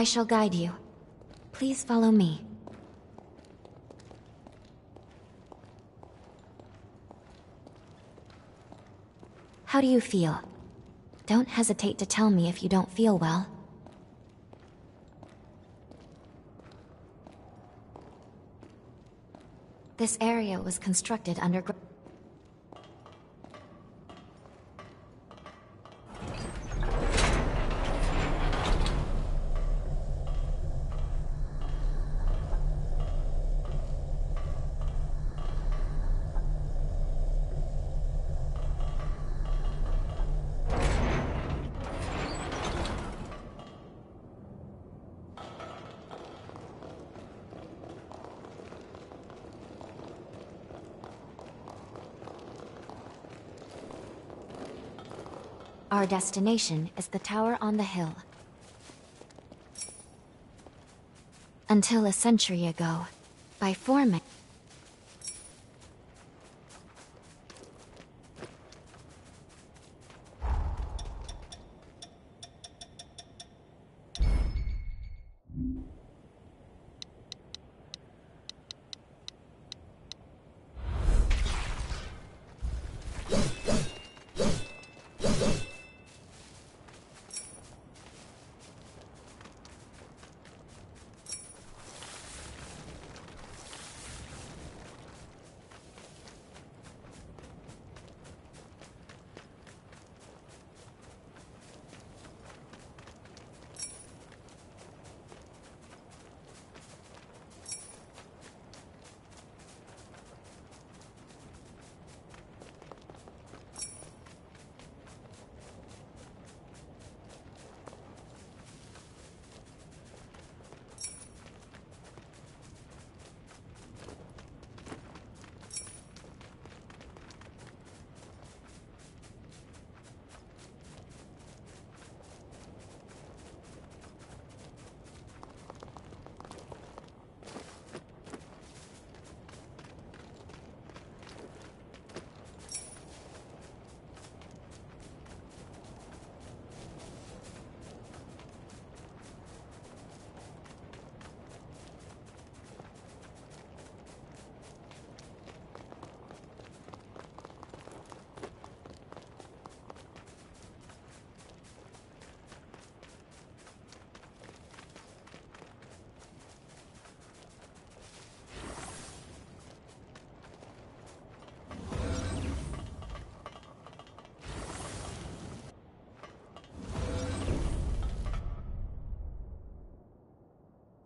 I shall guide you. Please follow me. How do you feel? Don't hesitate to tell me if you don't feel well. This area was constructed underground. Our destination is the tower on the hill. Until a century ago, by foreman.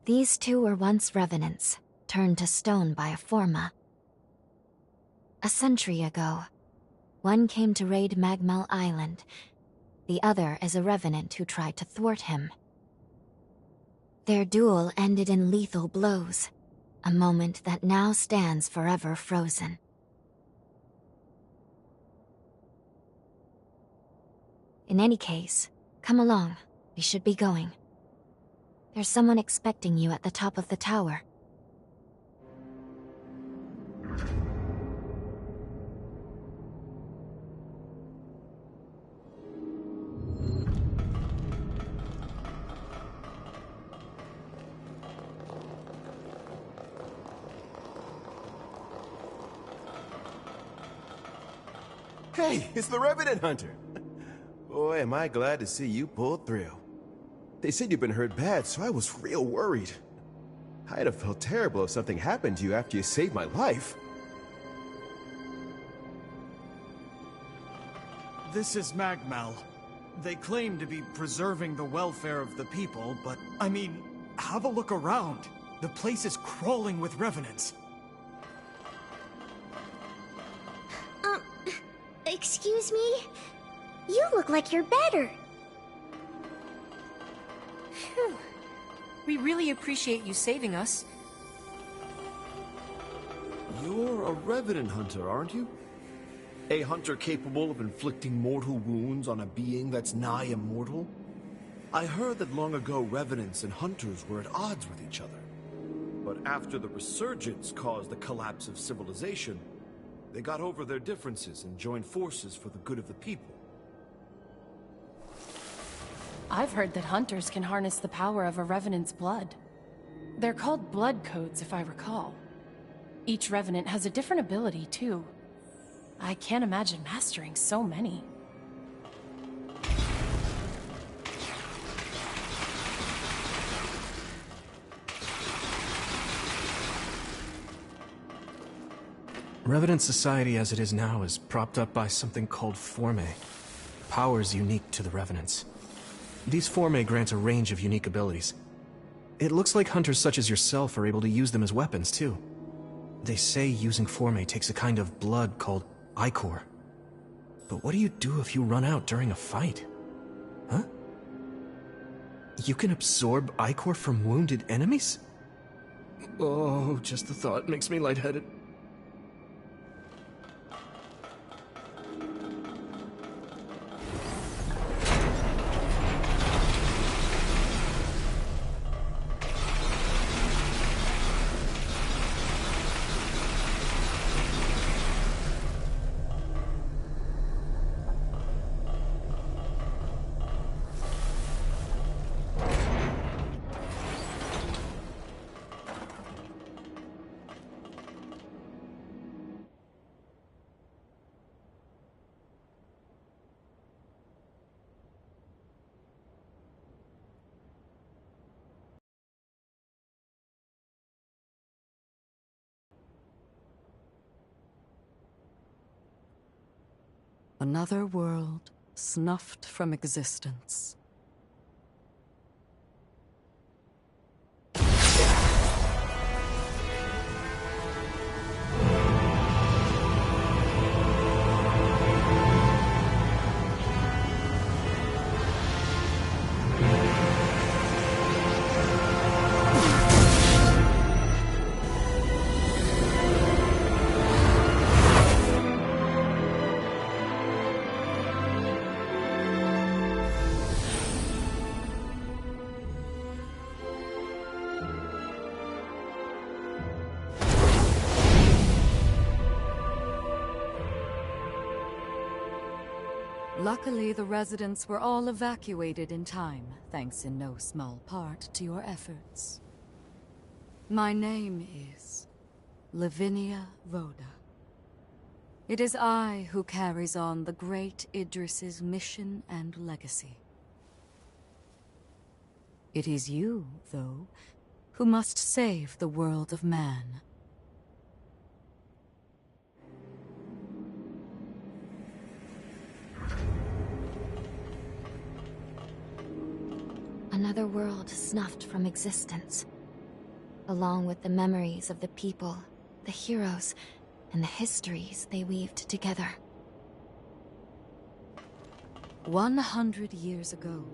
These two were once revenants, turned to stone by a Forma. A century ago, one came to raid Magmal Island. The other is a revenant who tried to thwart him. Their duel ended in lethal blows, a moment that now stands forever frozen. In any case, come along. We should be going. There's someone expecting you at the top of the tower. Hey, it's the Revenant Hunter! Boy, am I glad to see you pulled through. They said you've been hurt bad, so I was real worried. I'd have felt terrible if something happened to you after you saved my life. This is Magmal. They claim to be preserving the welfare of the people, but, I mean, have a look around. The place is crawling with revenants. Excuse me? You look like you're better. Phew. We really appreciate you saving us. You're a Revenant Hunter, aren't you? A hunter capable of inflicting mortal wounds on a being that's nigh immortal? I heard that long ago Revenants and Hunters were at odds with each other. But after the Resurgence caused the collapse of civilization, they got over their differences and joined forces for the good of the people. I've heard that hunters can harness the power of a Revenant's blood. They're called blood codes, if I recall. Each Revenant has a different ability, too. I can't imagine mastering so many. Revenant society as it is now is propped up by something called Forme. Powers unique to the Revenants. These Forme grant a range of unique abilities. It looks like hunters such as yourself are able to use them as weapons, too. They say using Forme takes a kind of blood called Ichor. But what do you do if you run out during a fight? Huh? You can absorb Ichor from wounded enemies? Oh, just the thought makes me lightheaded. Another world snuffed from existence. Luckily, the residents were all evacuated in time, thanks in no small part to your efforts. My name is Lavinia Rhoda. It is I who carries on the great Idris's mission and legacy. It is you, though, who must save the world of man. Another world snuffed from existence, along with the memories of the people, the heroes, and the histories they weaved together. 100 years ago,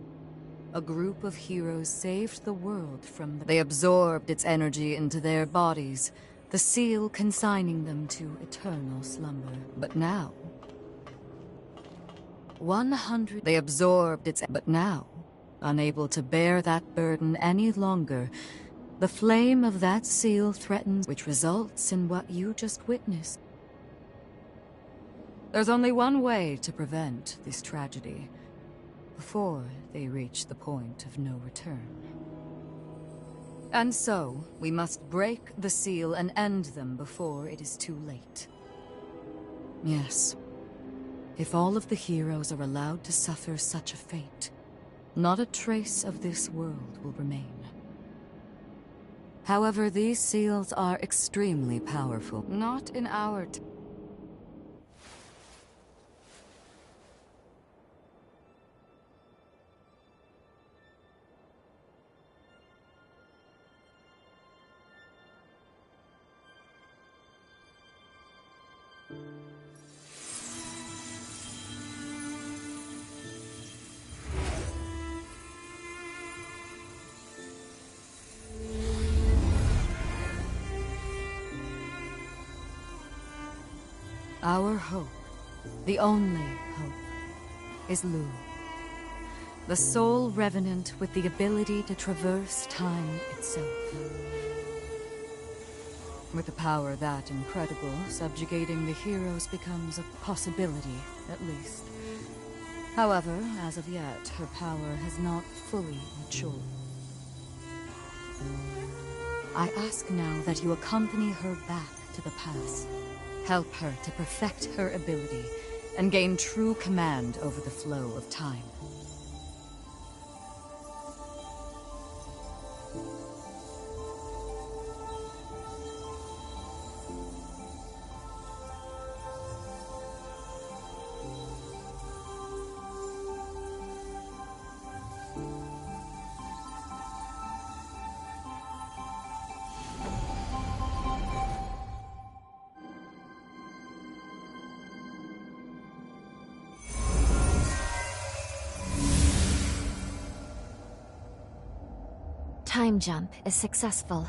a group of heroes saved the world from the... They absorbed its energy into their bodies, the seal consigning them to eternal slumber. But now... They absorbed its... But now... Unable to bear that burden any longer, the flame of that seal threatens, which results in what you just witnessed. There's only one way to prevent this tragedy, before they reach the point of no return. And so, we must break the seal and end them before it is too late. Yes, if all of the heroes are allowed to suffer such a fate, not a trace of this world will remain. However, these seals are extremely powerful. Not in our time. Our hope, the only hope, is Lu. The sole revenant with the ability to traverse time itself. With a power that incredible, subjugating the heroes becomes a possibility, at least. However, as of yet, her power has not fully matured. I ask now that you accompany her back to the pass. Help her to perfect her ability and gain true command over the flow of time. Time jump is successful.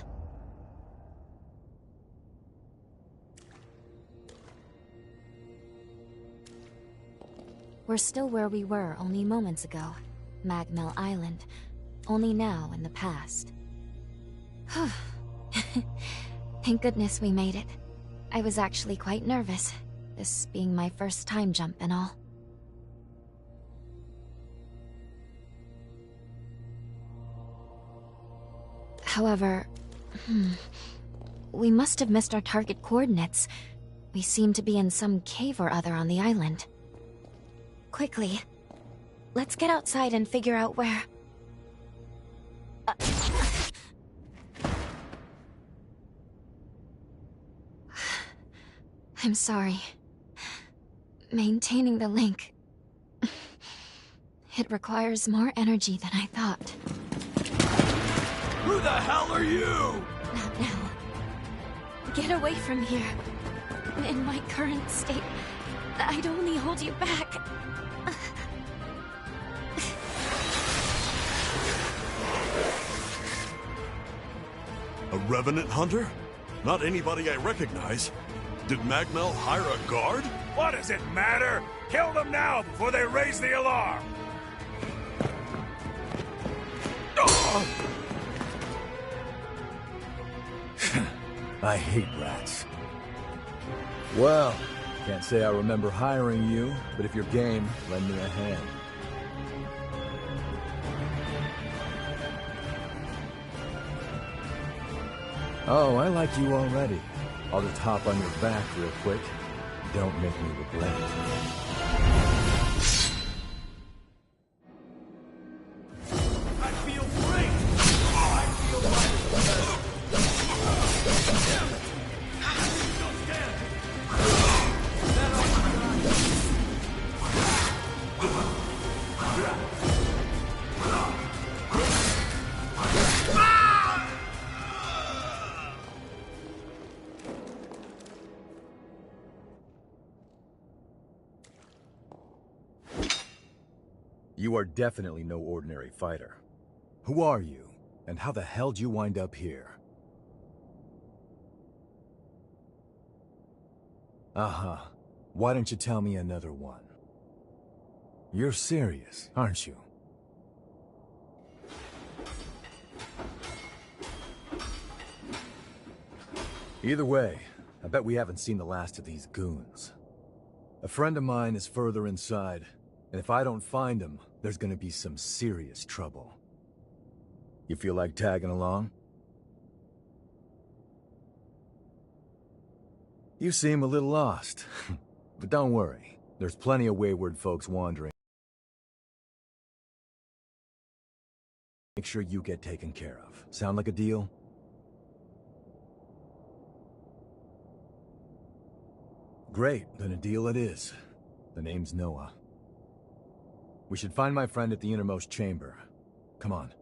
We're still where we were only moments ago. Magmel Island. Only now in the past. Thank goodness we made it. I was actually quite nervous, this being my first time jump and all. However, we must have missed our target coordinates. We seem to be in some cave or other on the island. Quickly, let's get outside and figure out where... I'm sorry. Maintaining the link... It requires more energy than I thought. Who the hell are you? Not now. Get away from here. In my current state, I'd only hold you back. A Revenant Hunter? Not anybody I recognize. Did Magmel hire a guard? What does it matter? Kill them now before they raise the alarm! I hate rats. Well, can't say I remember hiring you, but if you're game, lend me a hand. Oh, I like you already. I'll just hop on your back real quick. Don't make me regret it. You are definitely no ordinary fighter. Who are you, and how the hell'd you wind up here? Uh-huh. Why don't you tell me another one? You're serious, aren't you? Either way, I bet we haven't seen the last of these goons. A friend of mine is further inside, and if I don't find him, there's gonna be some serious trouble. You feel like tagging along? You seem a little lost, but don't worry. There's plenty of wayward folks wandering. Make sure you get taken care of. Sound like a deal? Great, then a deal it is. The name's Noah. We should find my friend at the innermost chamber. Come on.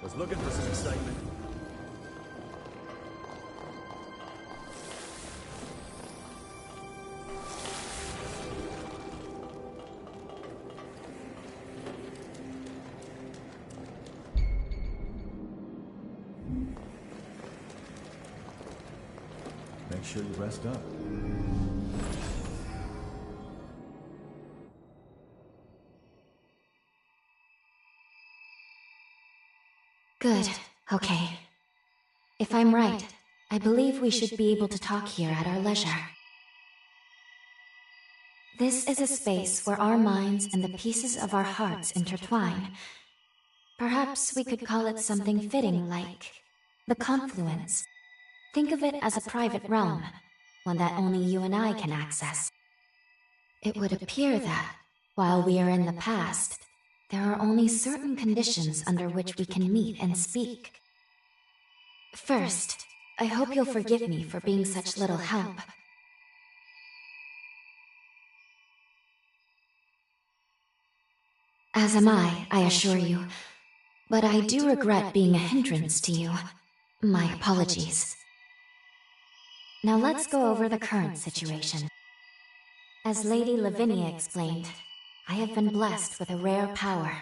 Was looking for some excitement. Make sure you rest up. Good. Okay. If I'm right, I believe we should be able to talk here at our leisure. This is a space where our minds and the pieces of our hearts intertwine. Perhaps we could call it something fitting like the confluence. Think of it as a private realm, one that only you and I can access. It would appear that, while we are in the past, there are only certain conditions under which we can meet and speak. First, I hope you'll forgive me for being such little help. As am I assure you. But I do regret being a hindrance to you. My apologies. Now let's go over the current situation. As Lady Lavinia explained, I have been blessed with a rare power,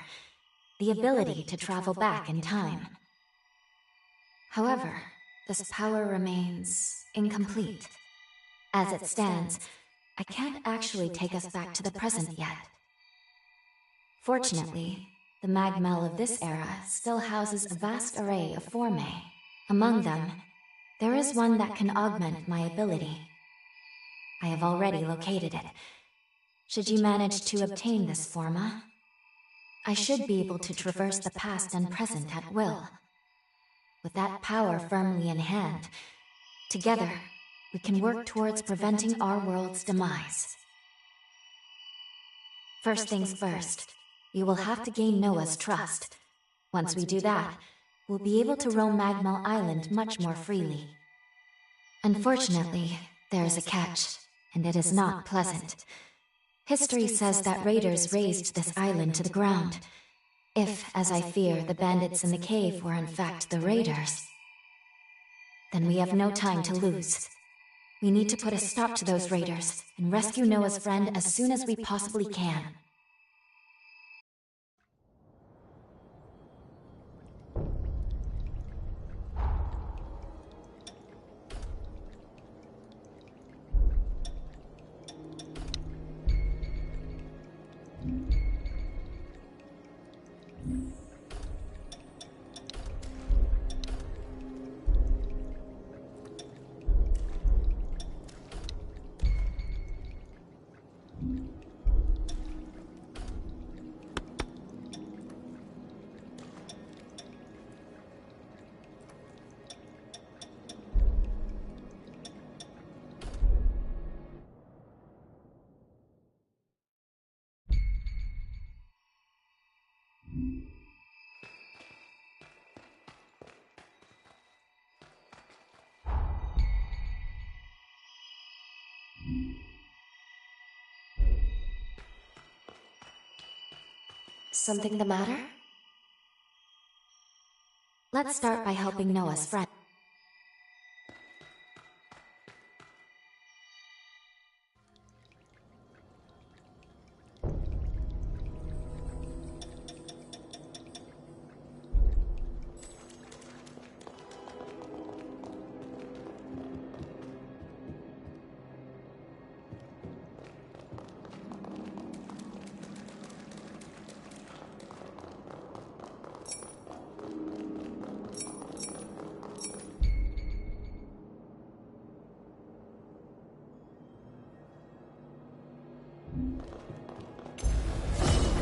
the ability to travel back in time. However, this power remains incomplete. As it stands, I can't actually take us back to the present yet. Fortunately, the Magmel of this era still houses a vast array of formae. Among them, there is one that can augment my ability. I have already located it. Should you manage to obtain this forma, I should be able to traverse the past and present at will. With that power firmly in hand, together, we can work towards preventing our world's demise. First things first, you will have to gain Noah's trust. Once we do that, we'll be able to roam Magmel Island much more freely. Unfortunately, there is a catch, and it is not pleasant. History says that raiders razed this island to the ground. If, as I fear, the bandits in the cave were in fact the raiders, then we have no time to lose. We need to put a stop to those raiders and rescue Noah's friend as soon as we possibly can. Something the matter? Let's start by helping Noah's friend.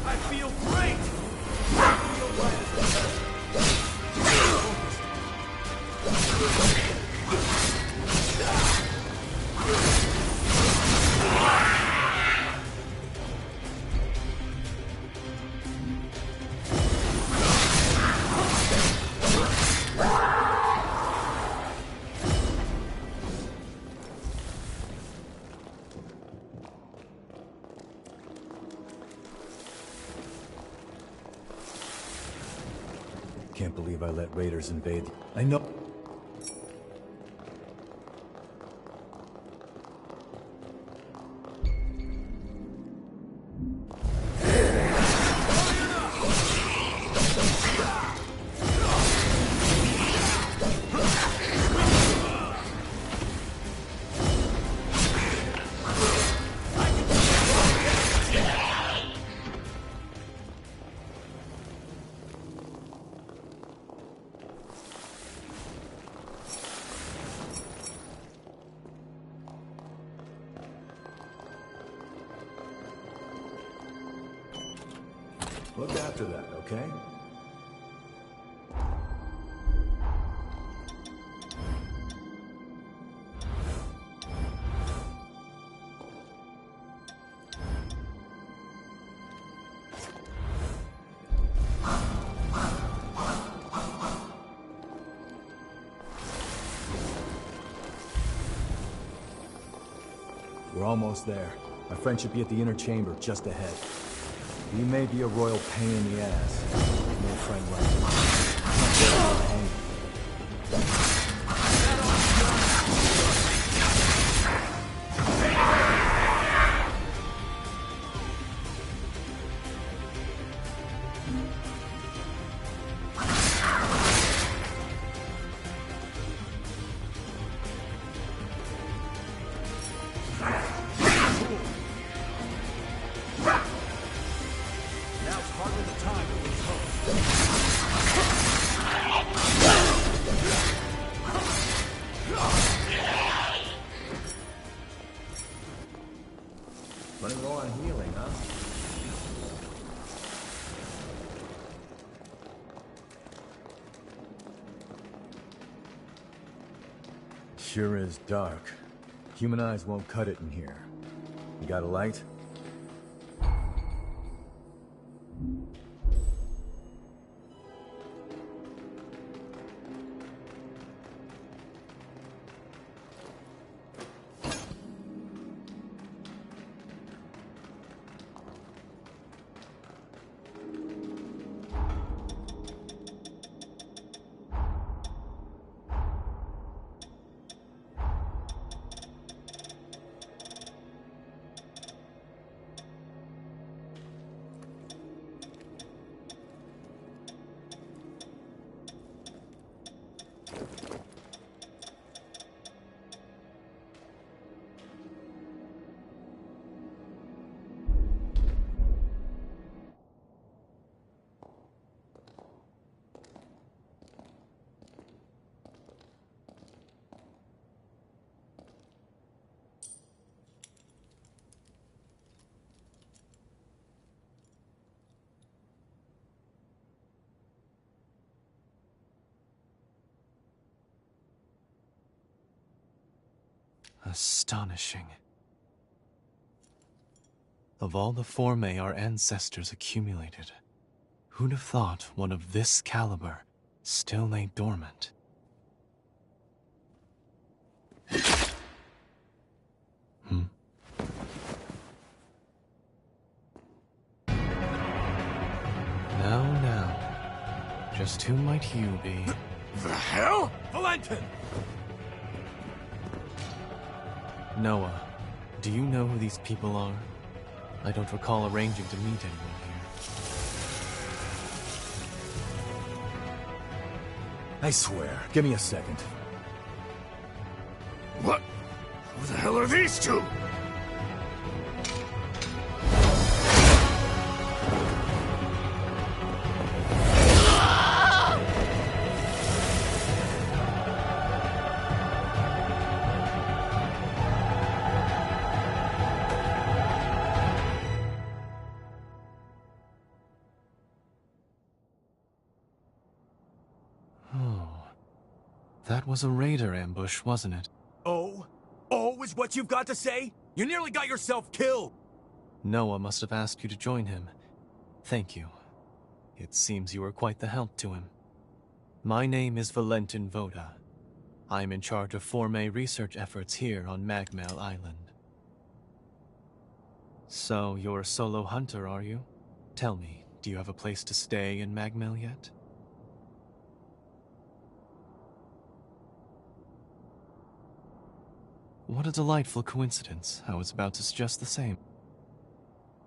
I feel great! I feel can't believe I let raiders invade. I know. Look after that, okay? We're almost there. My friend should be at the inner chamber just ahead. He may be a royal pain in the ass. No friend like him. Running low on healing, huh? Sure is dark. Human eyes won't cut it in here. You got a light? Astonishing. Of all the formae our ancestors accumulated, who'd have thought one of this caliber still lay dormant? Now, just who might you be? The hell? Valentin! Noah, do you know who these people are? I don't recall arranging to meet anyone here. I swear. Give me a second. What? Who the hell are these two? That was a raider ambush, wasn't it? Oh? Oh is what you've got to say? You nearly got yourself killed! Noah must have asked you to join him. Thank you. It seems you were quite the help to him. My name is Valentin Voda. I'm in charge of Formae research efforts here on Magmel Island. So, you're a solo hunter, are you? Tell me, do you have a place to stay in Magmel yet? What a delightful coincidence. I was about to suggest the same.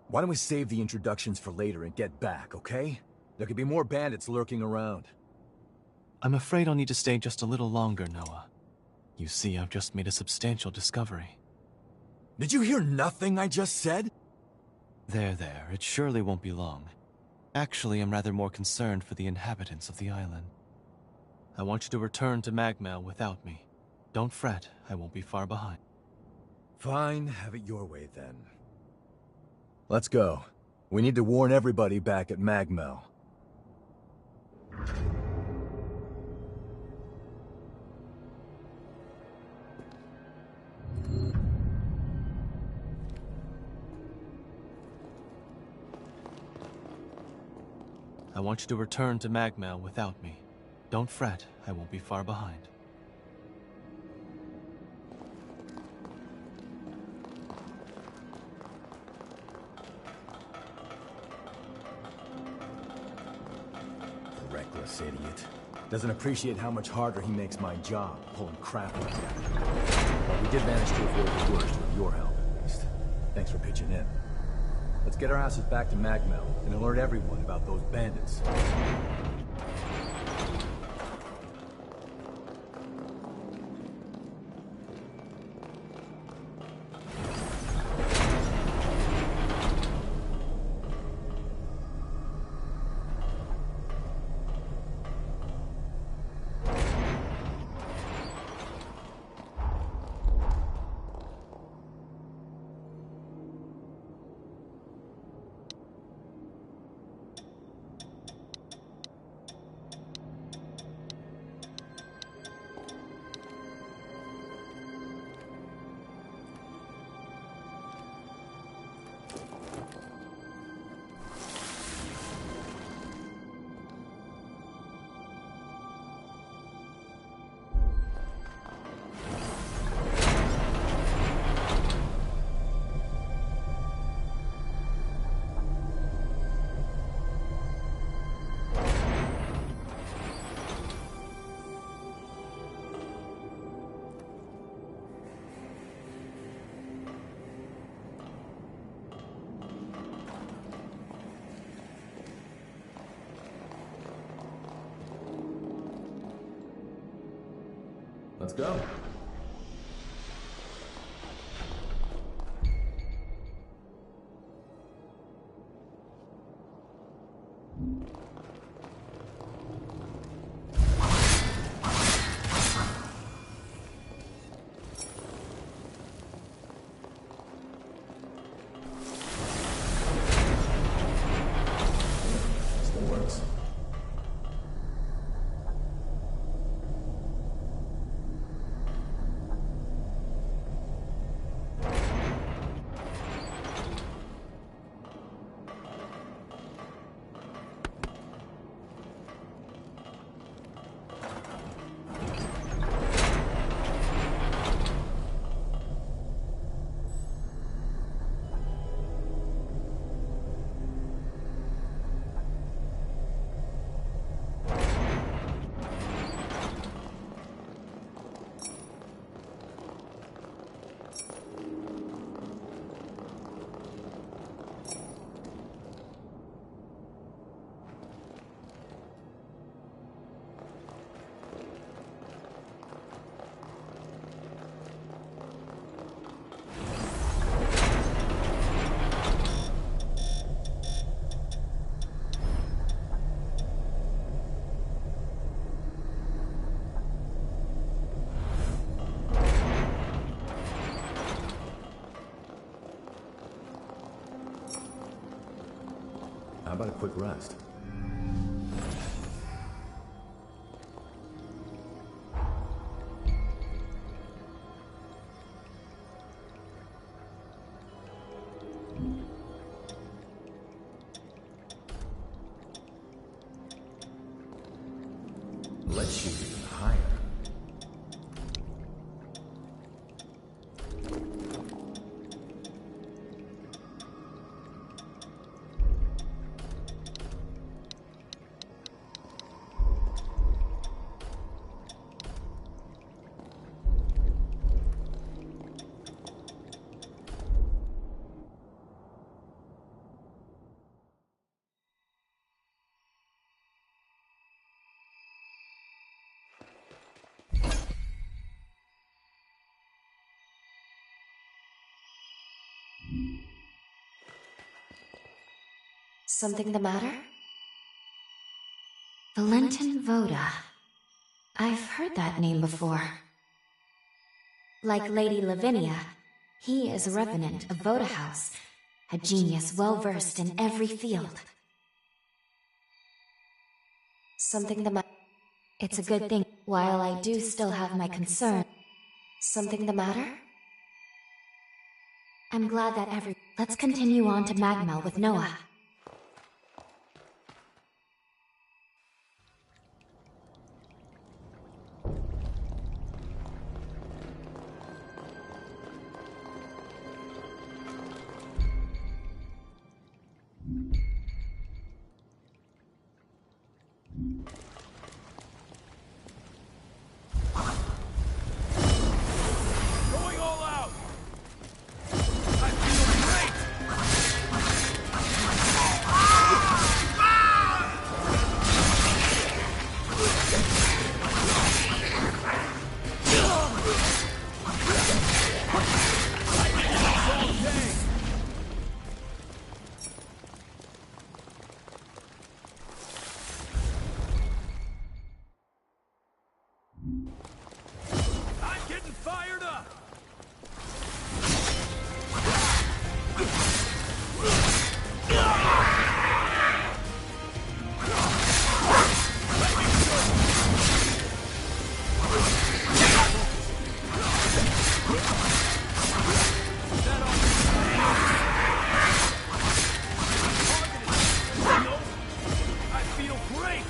Why don't we save the introductions for later and get back, okay? There could be more bandits lurking around. I'm afraid I'll need to stay just a little longer, Noah. You see, I've just made a substantial discovery. Did you hear nothing I just said? There, it surely won't be long. Actually, I'm rather more concerned for the inhabitants of the island. I want you to return to Magmel without me. Don't fret, I won't be far behind. Fine, have it your way then. Let's go. We need to warn everybody back at Magmel. I want you to return to Magmel without me. Don't fret, I won't be far behind. Reckless idiot. Doesn't appreciate how much harder he makes my job, pulling crap like that. But we did manage to avoid the worst with your help, at least. Thanks for pitching in. Let's get our asses back to Magmel and alert everyone about those bandits. Let's go. Still works. How about a quick rest? Let's shoot even higher. Something the matter? Valentin Voda. I've heard that name before. Like Lady Lavinia, he is a revenant of Voda House, a genius well-versed in every field. Something the matter? It's a good thing, while I do still have my concern. Something the matter? I'm glad that Let's continue on to Magmel with Noah. Going all out! I feel great! I'm getting fired up! I feel great!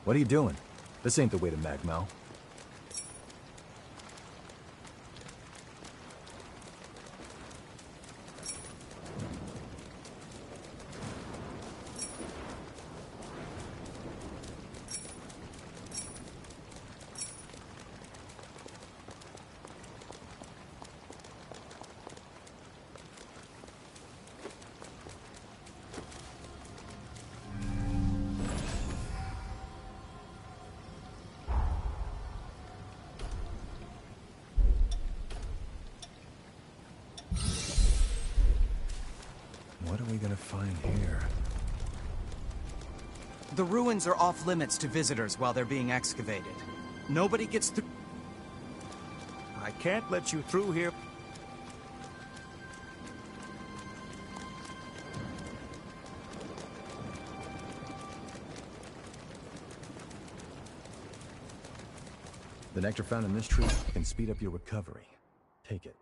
What are you doing? This ain't the way to Magmel. What are we gonna find here? The ruins are off limits to visitors while they're being excavated. Nobody gets through. I can't let you through here. The nectar found in this tree can speed up your recovery. Take it.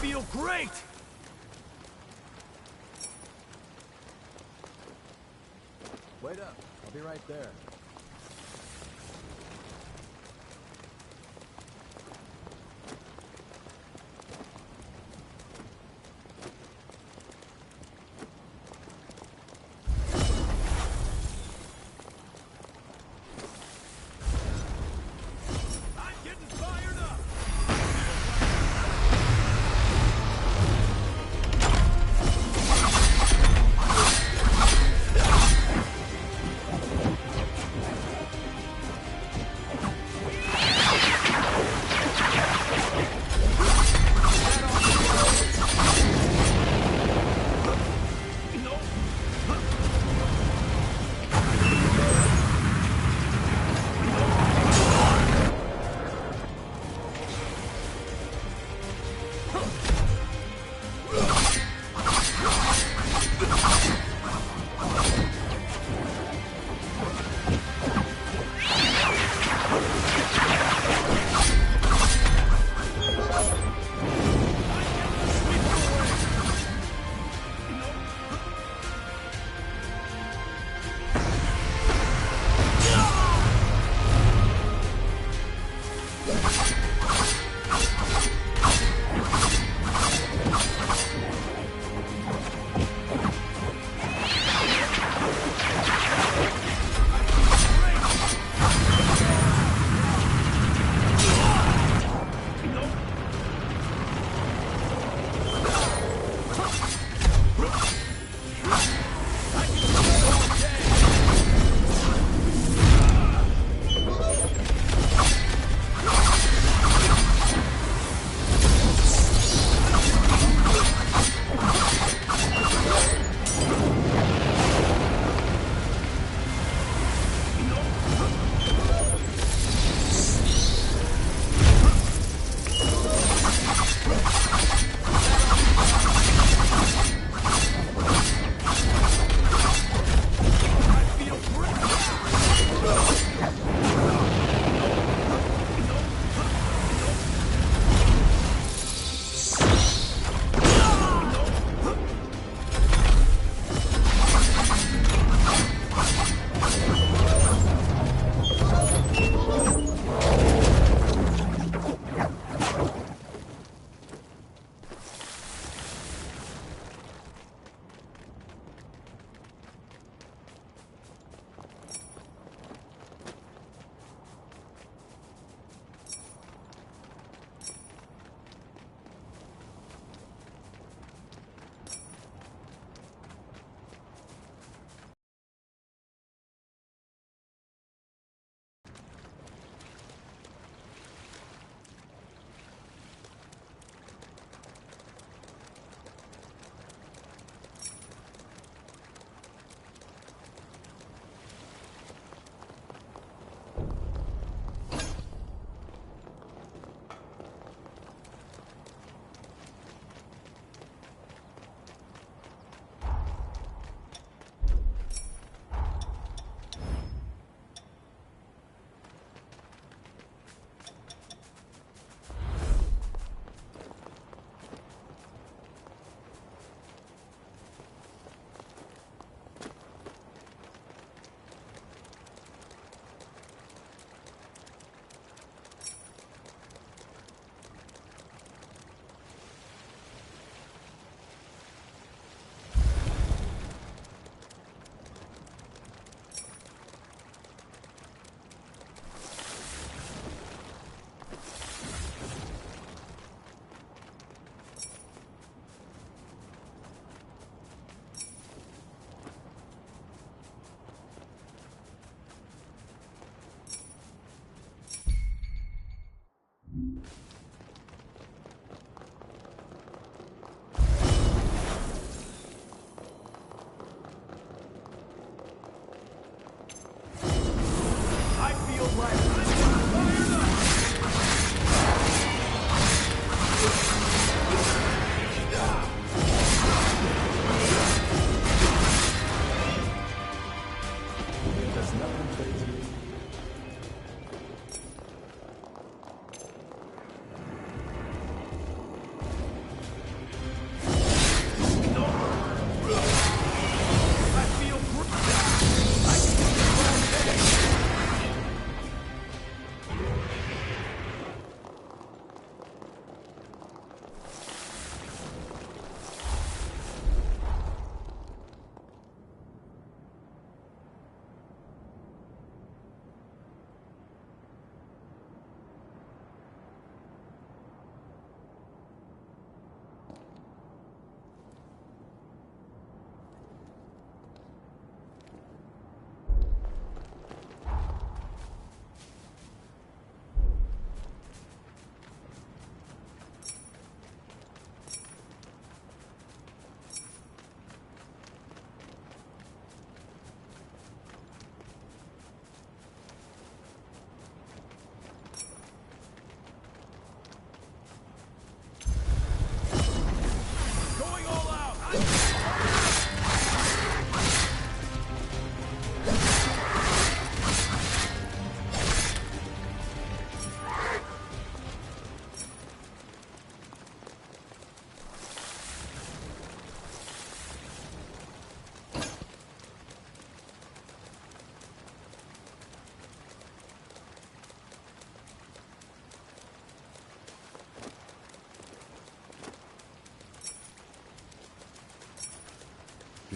feel great! Wait up. I'll be right there.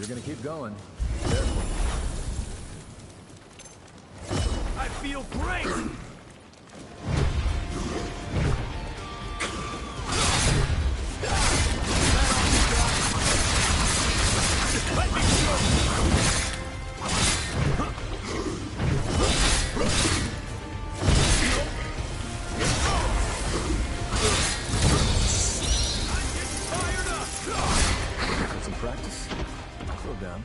you're gonna keep going, careful. I feel great! Let me Get some practice? Slow down.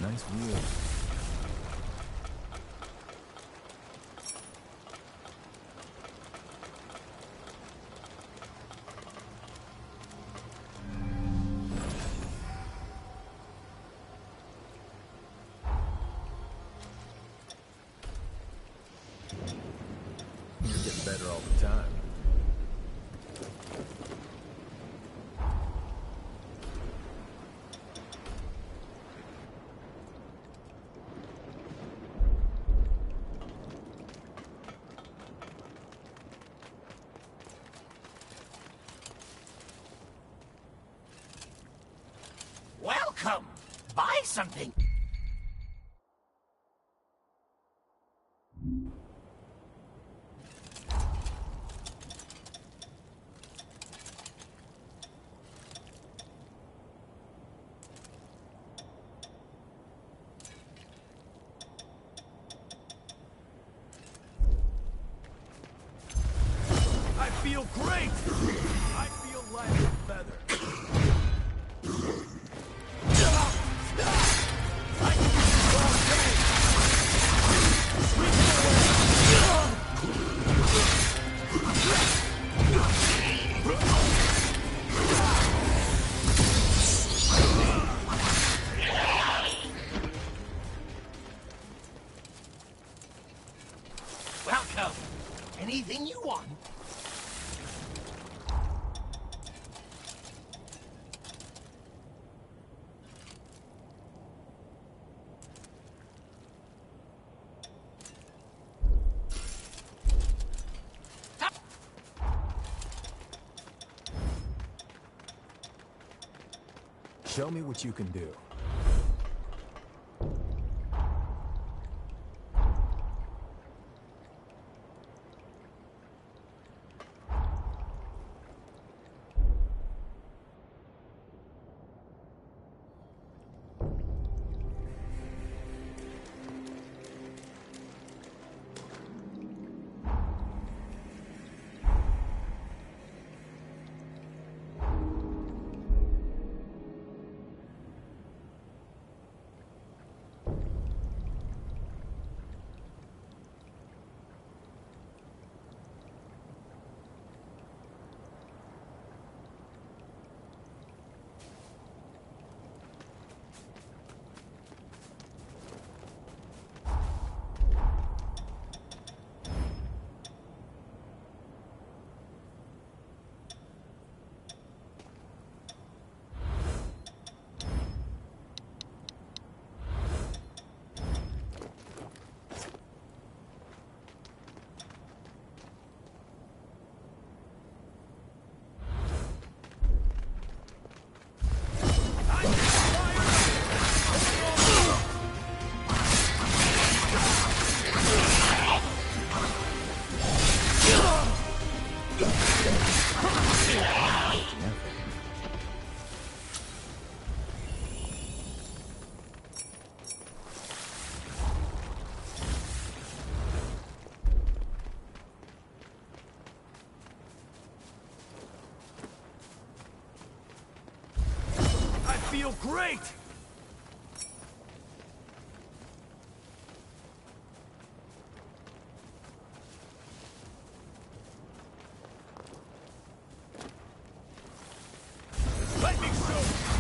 Nice wheel. You're getting better all the time. Welcome! Buy something! I feel great! I feel light as a feather. I can do this all day! Sweep Welcome! Anything you want? Show me what you can do. feel great! Let me show you!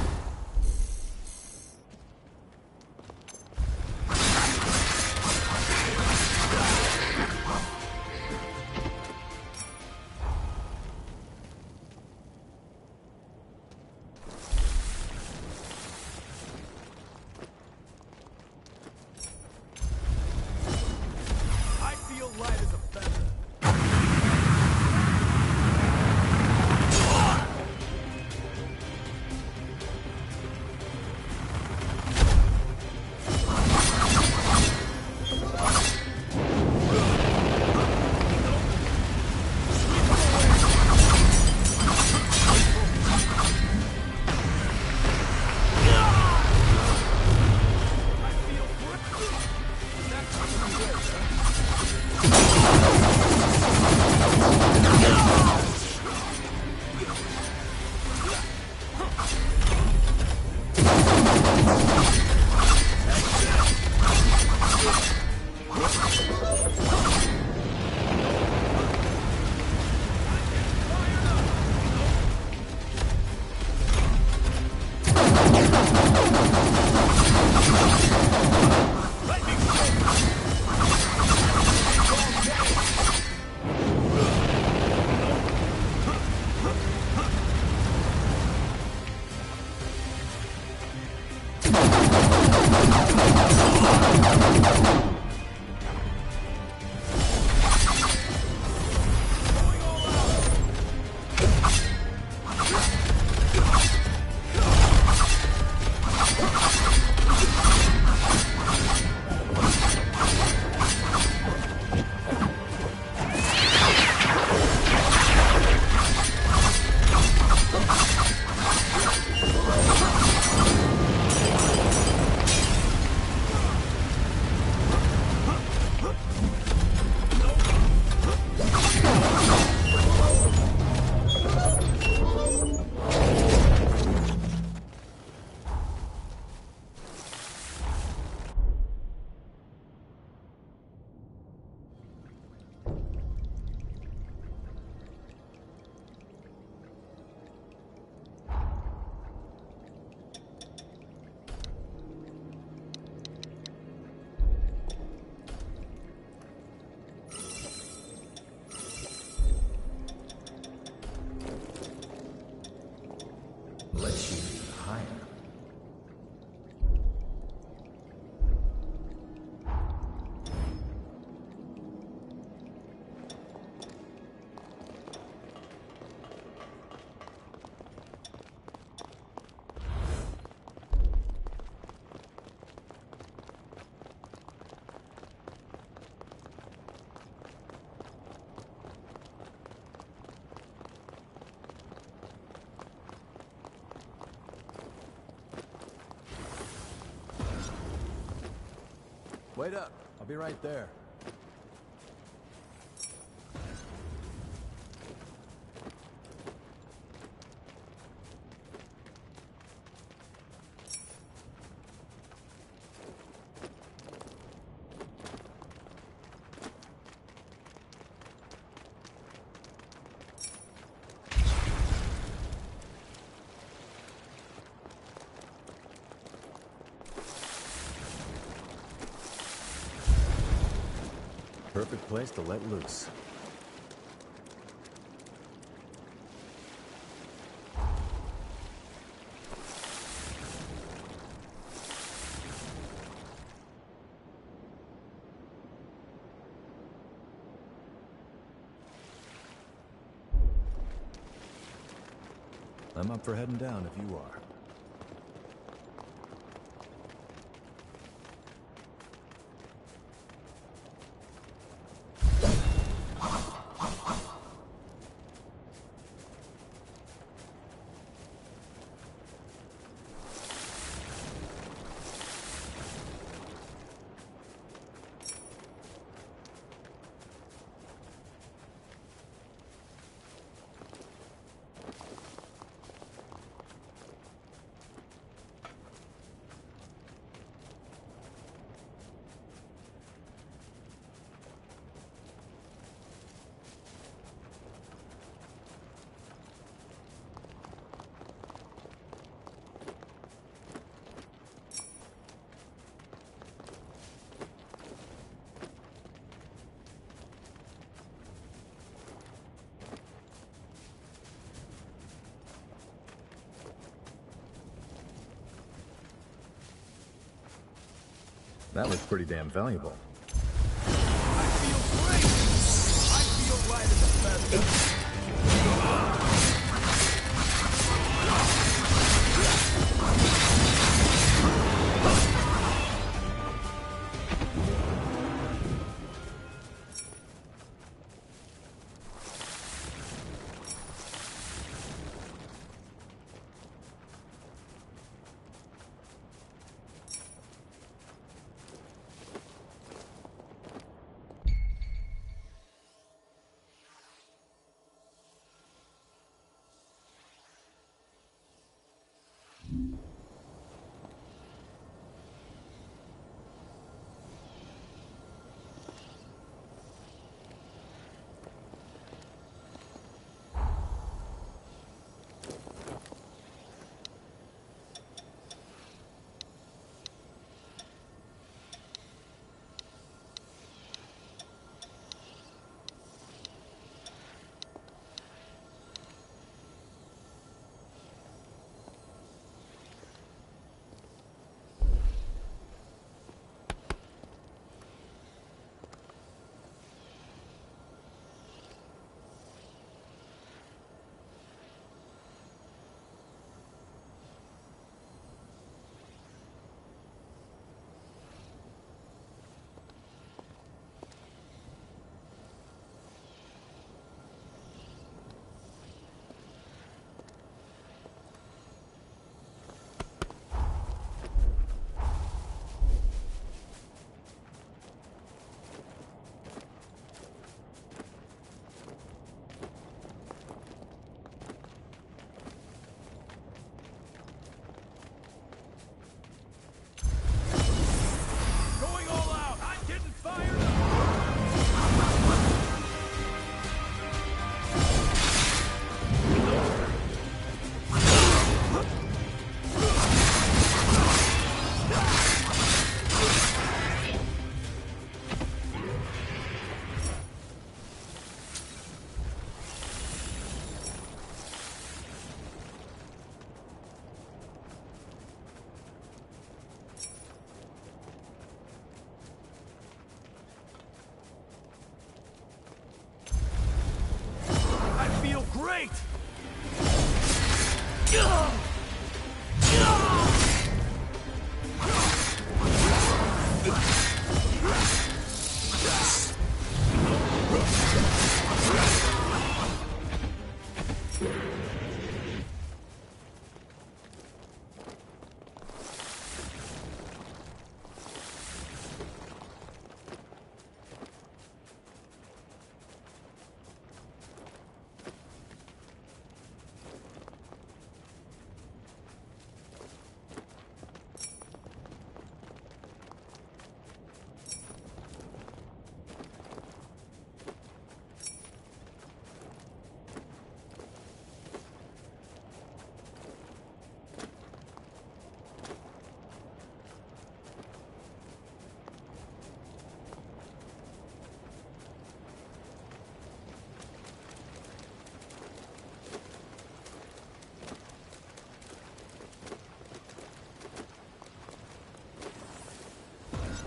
Let's shoot even higher. Wait up. I'll be right there. Perfect place to let loose. I'm up for heading down if you are. That was pretty damn valuable. I feel great! I feel light as a feather.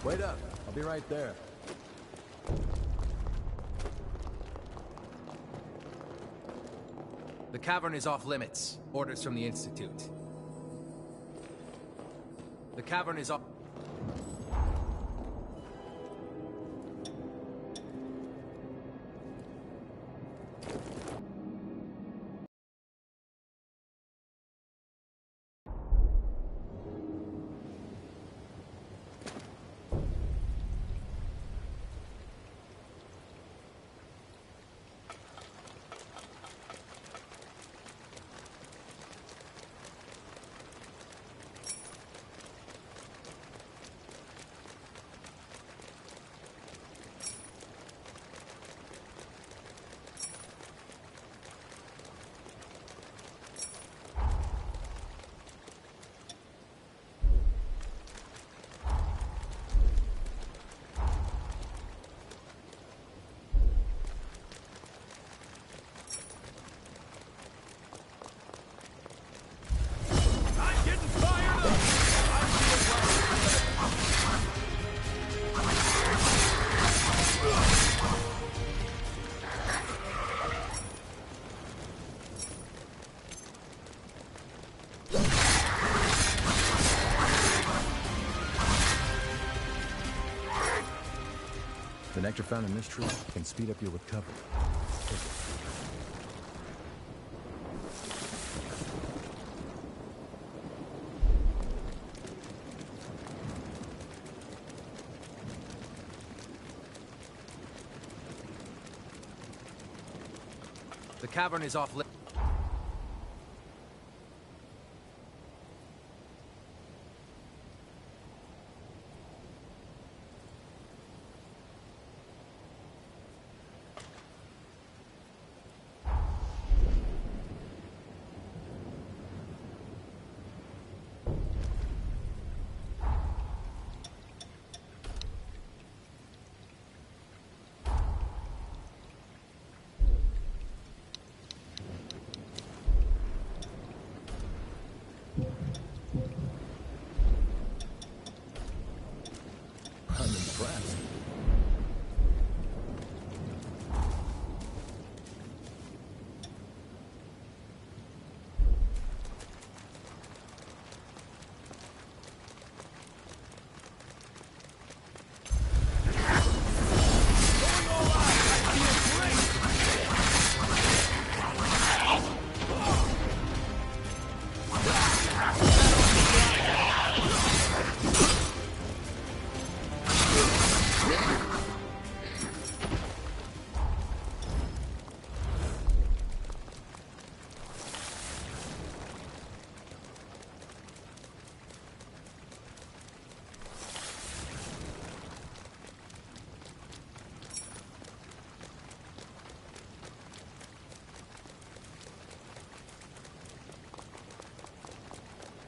Wait up. I'll be right there. The cavern is off limits. Orders from the Institute. The cavern is off... The nectar found in this tree can speed up your recovery. The cavern is off limits. I'm impressed.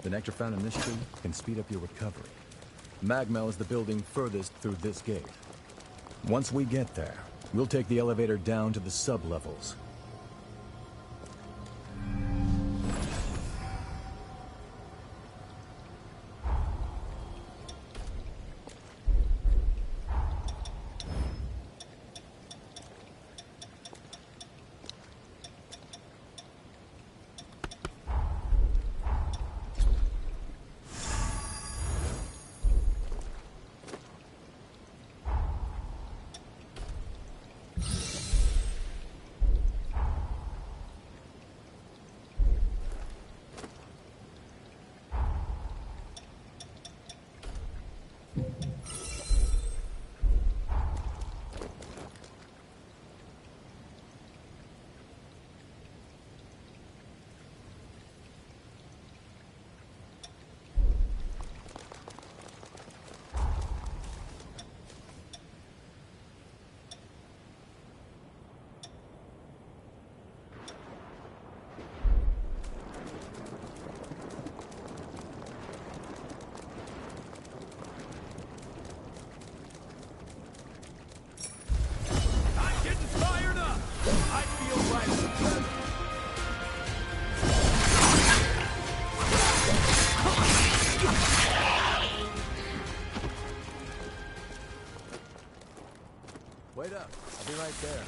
The nectar found in this tree can speed up your recovery. Magmel is the building furthest through this gate. Once we get there, we'll take the elevator down to the sub-levels. I'll be right there.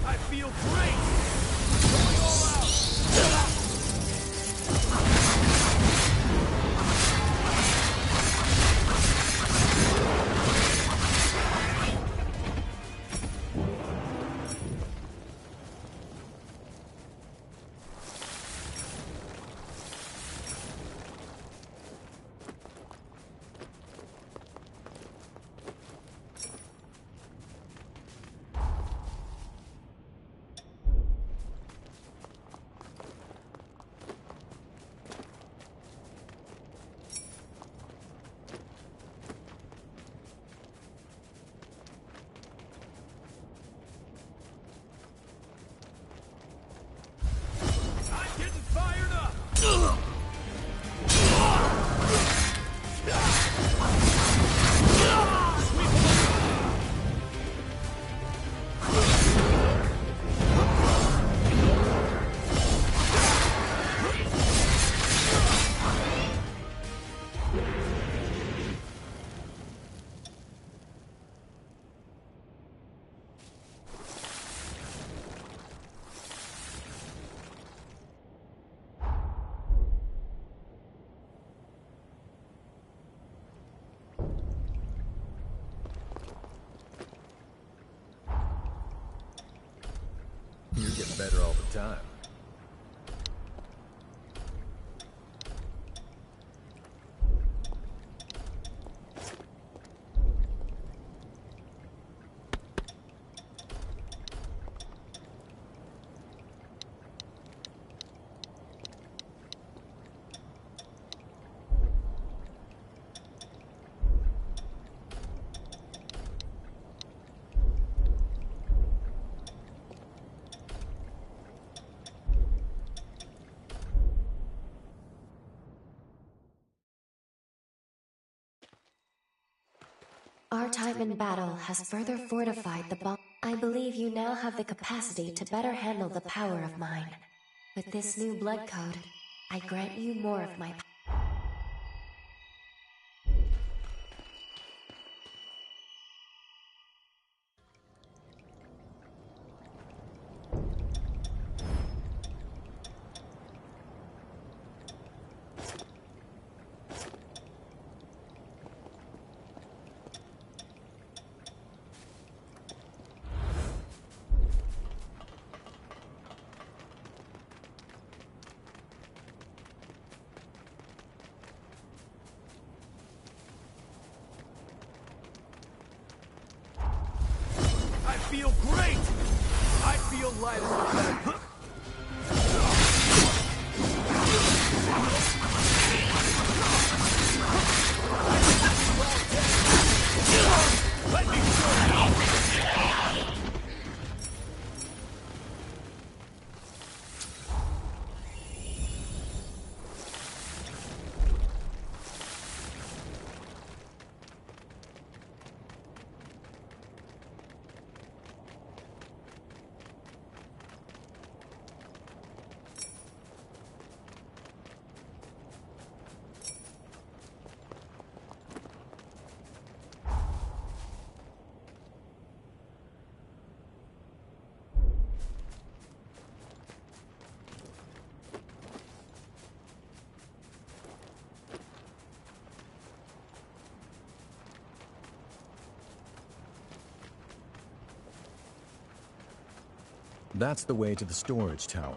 I feel great! Going all out! You're getting better all the time. Our time in battle has further fortified the bond. I believe you now have the capacity to better handle the power of mine. With this new blood code, I grant you more of my power. I feel great! I feel light as a feather. Let me show you! That's the way to the storage tower.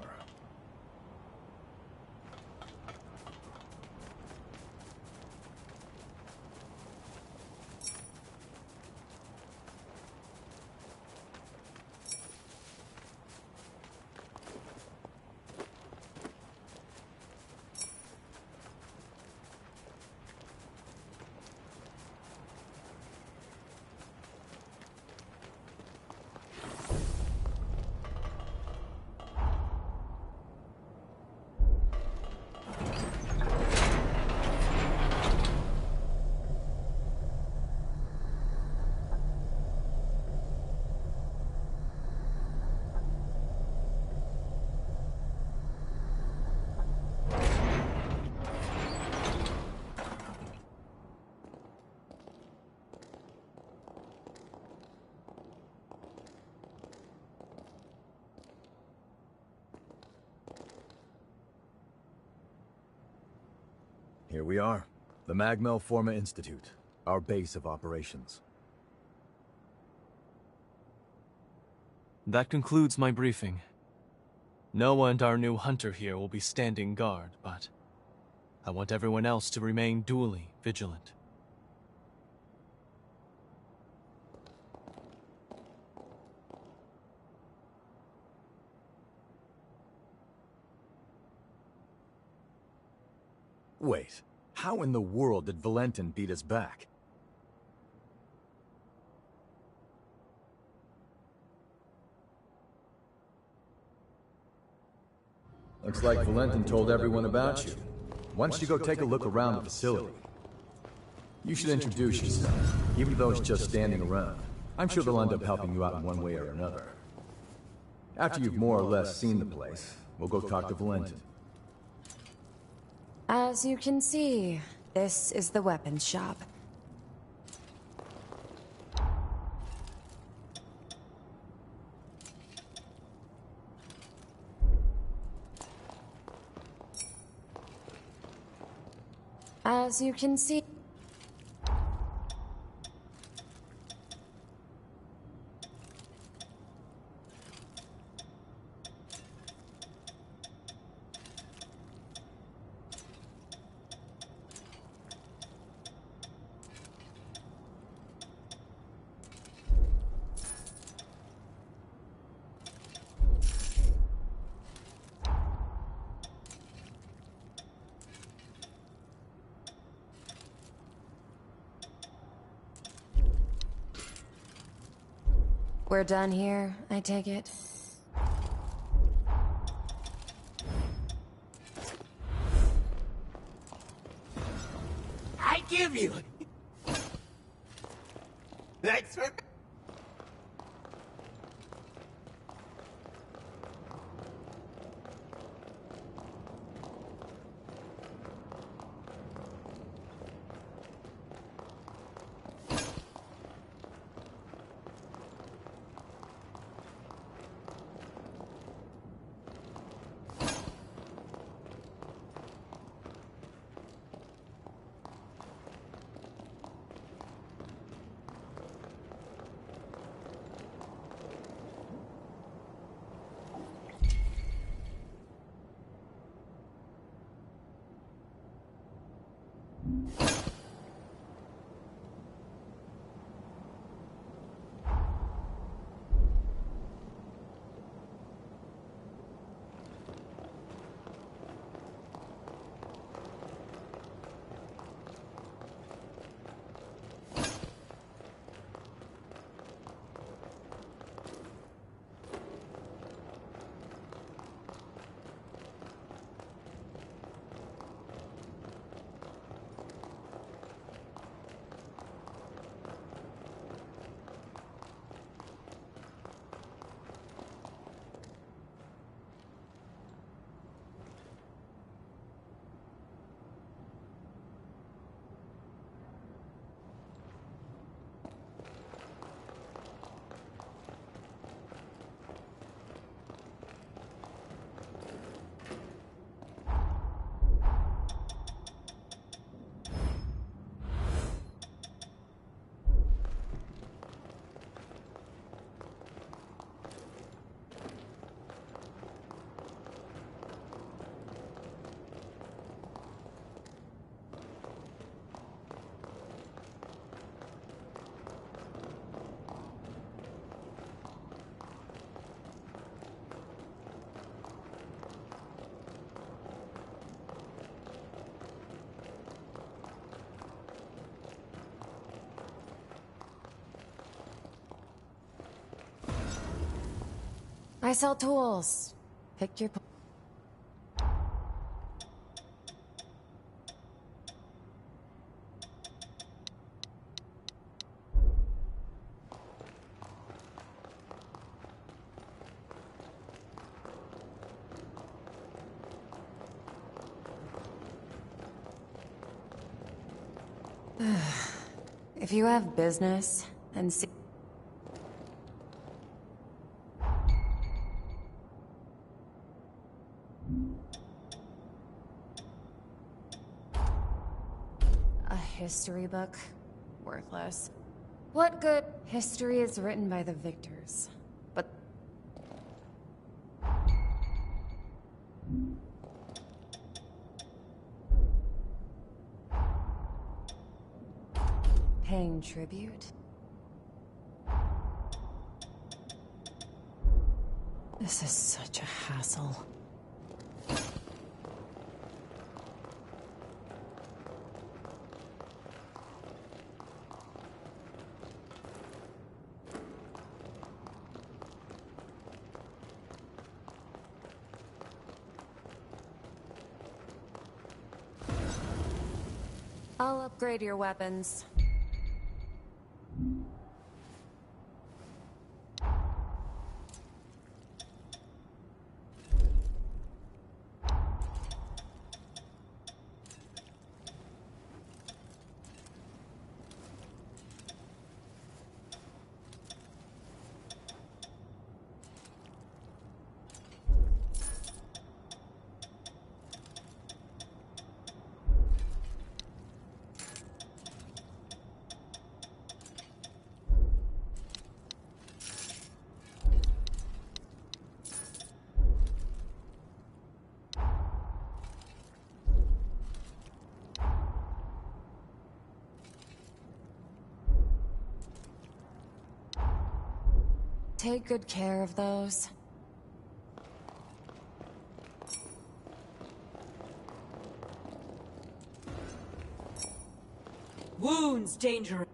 Here we are, the Magmel Forma Institute, our base of operations. That concludes my briefing. Noah and our new hunter here will be standing guard, but I want everyone else to remain duly vigilant. Wait, how in the world did Valentin beat us back? Looks like Valentin told everyone about you. Why don't you go take a look around the facility? You should introduce yourself, even though it's just standing around. I'm sure they'll end up helping you out in one way or another. After you've more or less seen the place, we'll go talk to Valentin. As you can see, this is the weapons shop. As you can see... We're done here, I take it. I give you! Thanks for... I sell tools. Pick your... If you have business, then see... A history book? Worthless. What good? History is written by the victors. But... Paying tribute? This is such a hassle. I'll upgrade your weapons. Take good care of those. Wounds dangerous.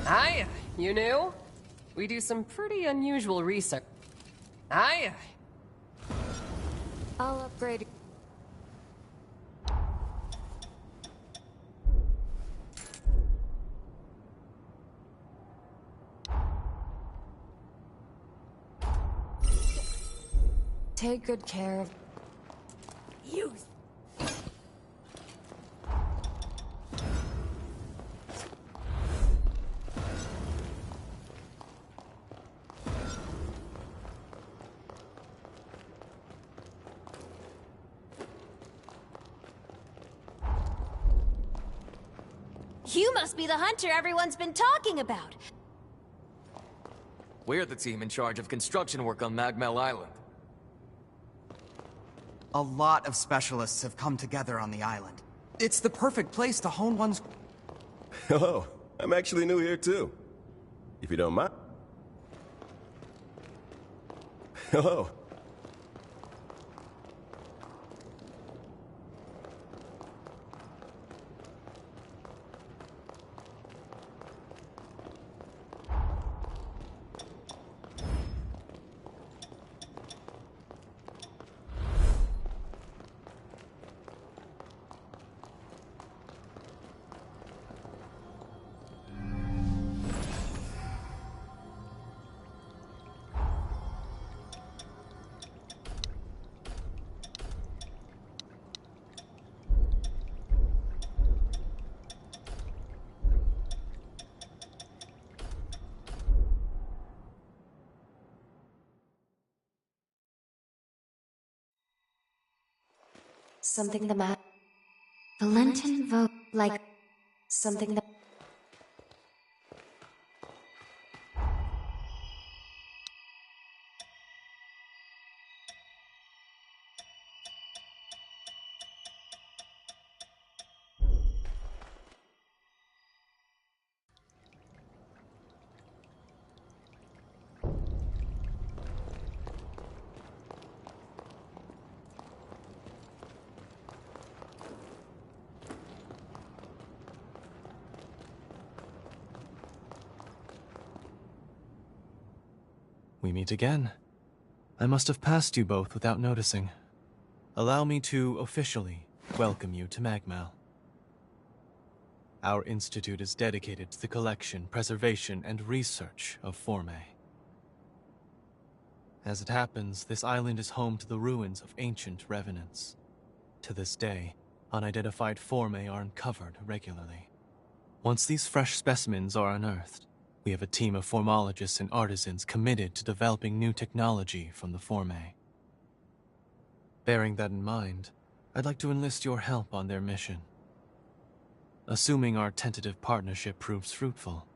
Hiya, you new? We do some pretty unusual research. Hiya. I'll upgrade. Take good care of... You... You must be the hunter everyone's been talking about. We're the team in charge of construction work on Magmel Island. A lot of specialists have come together on the island. It's the perfect place to hone one's... Hello. I'm actually new here, too. If you don't mind. Hello. Something the matter? Valentin vote like something that. We meet again. I must have passed you both without noticing. Allow me to officially welcome you to Magmal. Our institute is dedicated to the collection, preservation, and research of Forme. As it happens, this island is home to the ruins of ancient revenants. To this day, unidentified Forme are uncovered regularly. Once these fresh specimens are unearthed, we have a team of formologists and artisans committed to developing new technology from the Forme. Bearing that in mind, I'd like to enlist your help on their mission. Assuming our tentative partnership proves fruitful,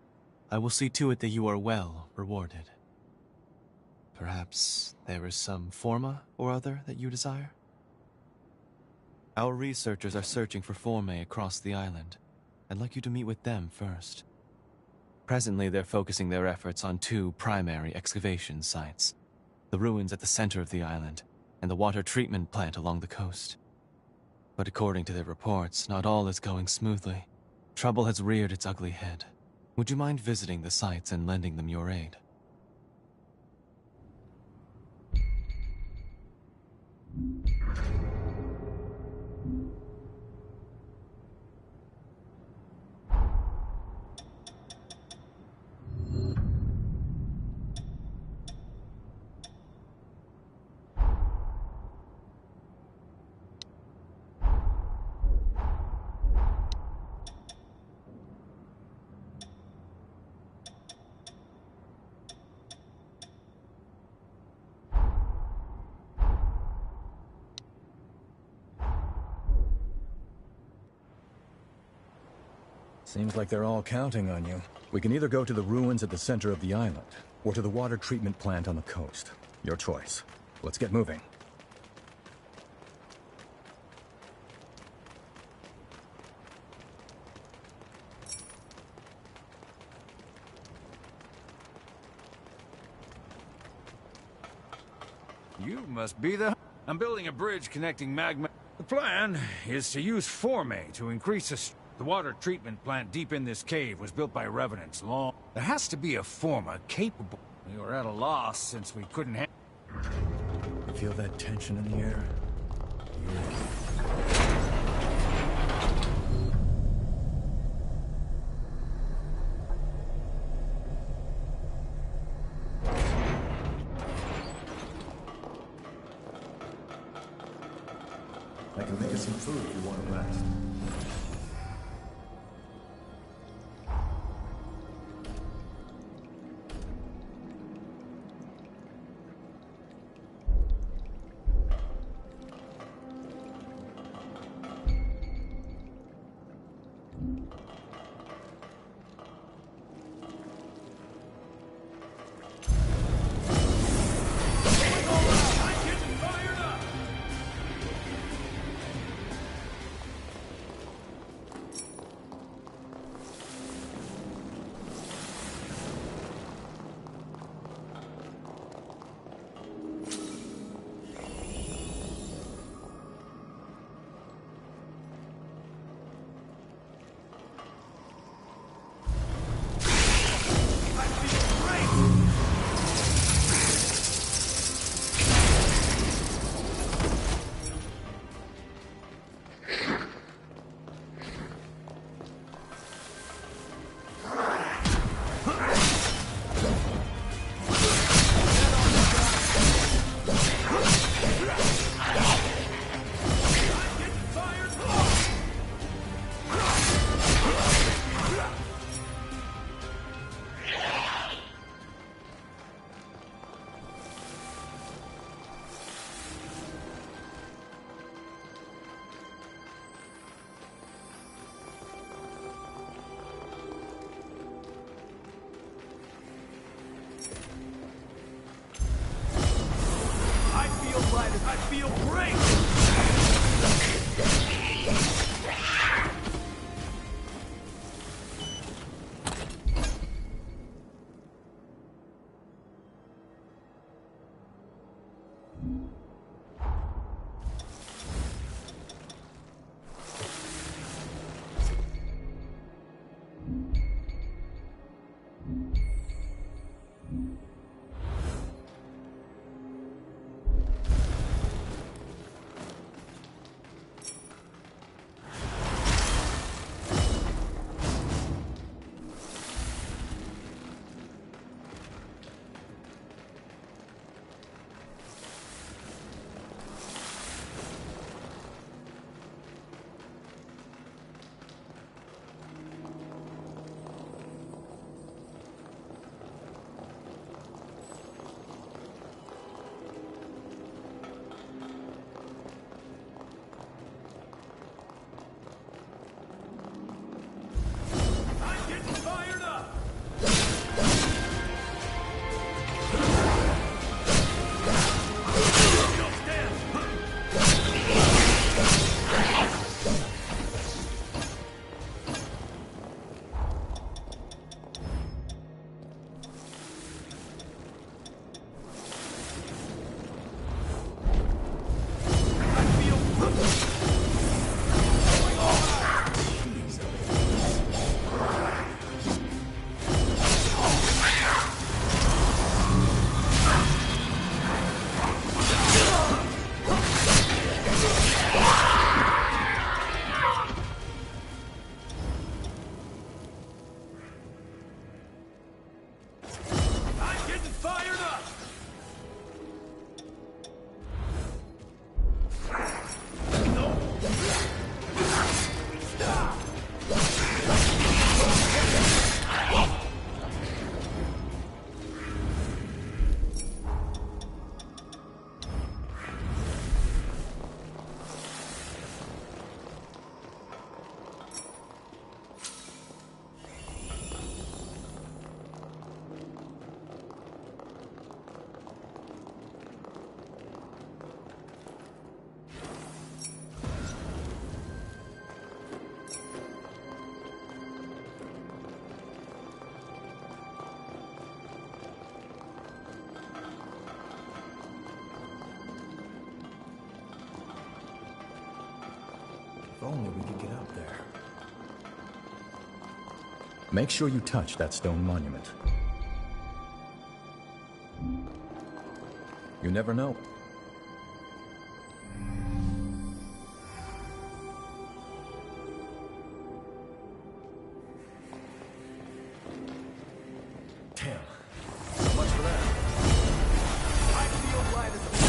I will see to it that you are well rewarded. Perhaps there is some forma or other that you desire? Our researchers are searching for Forme across the island. I'd like you to meet with them first. Presently, they're focusing their efforts on two primary excavation sites. The ruins at the center of the island, and the water treatment plant along the coast. But according to their reports, not all is going smoothly. Trouble has reared its ugly head. Would you mind visiting the sites and lending them your aid? Seems like they're all counting on you. We can either go to the ruins at the center of the island, or to the water treatment plant on the coast. Your choice. Let's get moving. You must be the... I'm building a bridge connecting magma. The plan is to use Forme to increase the water treatment plant deep in this cave was built by revenants long. There has to be a Forma capable. We were at a loss since we couldn't Feel that tension in the air? I can make us some food if you want to rest. feel great! If only we could get up there. Make sure you touch that stone monument. You never know. Damn. So much for that. I feel light as a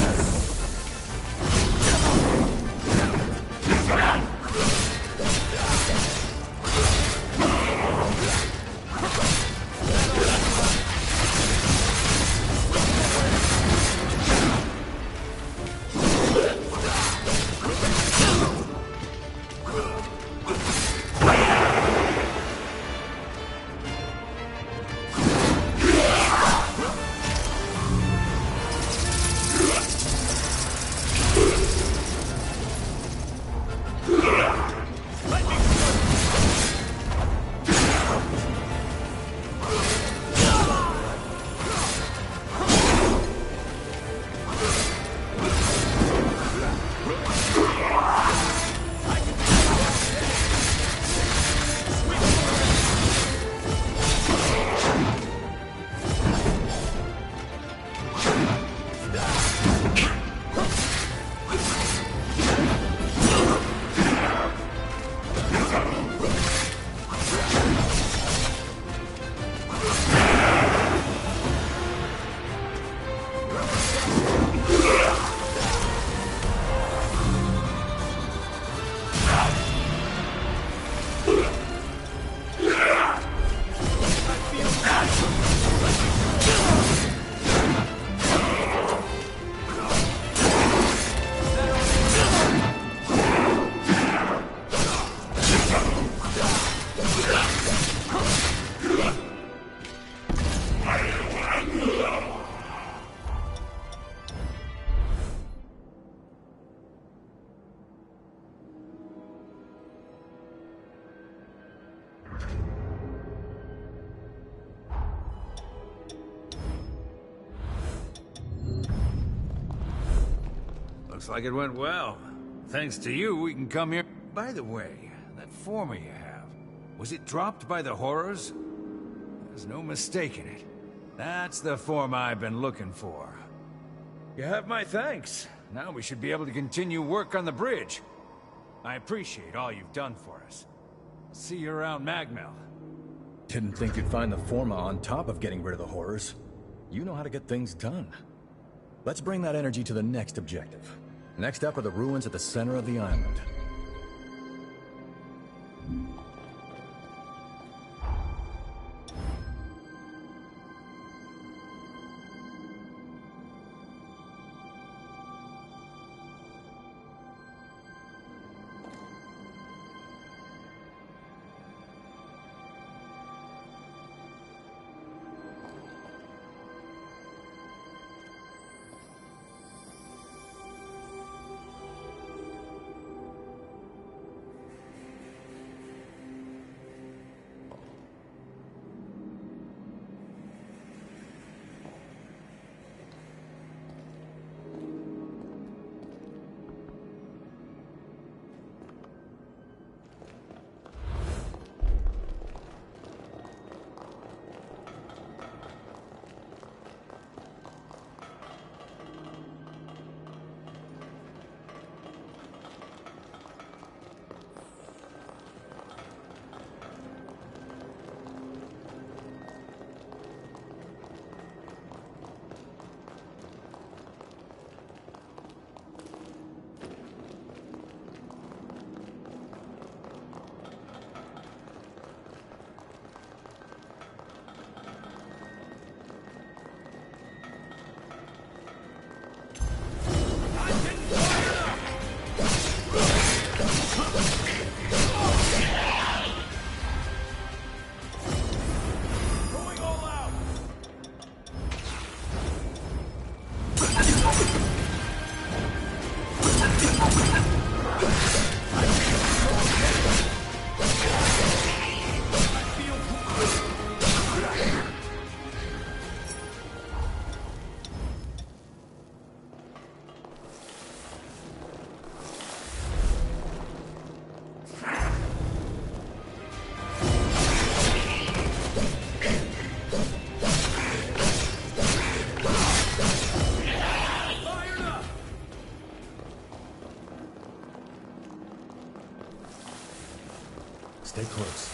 Looks like it went well. Thanks to you, we can come here. By the way, that former you have, was it dropped by the horrors? There's no mistaking it. That's the form I've been looking for. You have my thanks. Now we should be able to continue work on the bridge. I appreciate all you've done for us. See you around Magmel. Didn't think you'd find the Forma on top of getting rid of the horrors. You know how to get things done. Let's bring that energy to the next objective. Next up are the ruins at the center of the island. Stay close.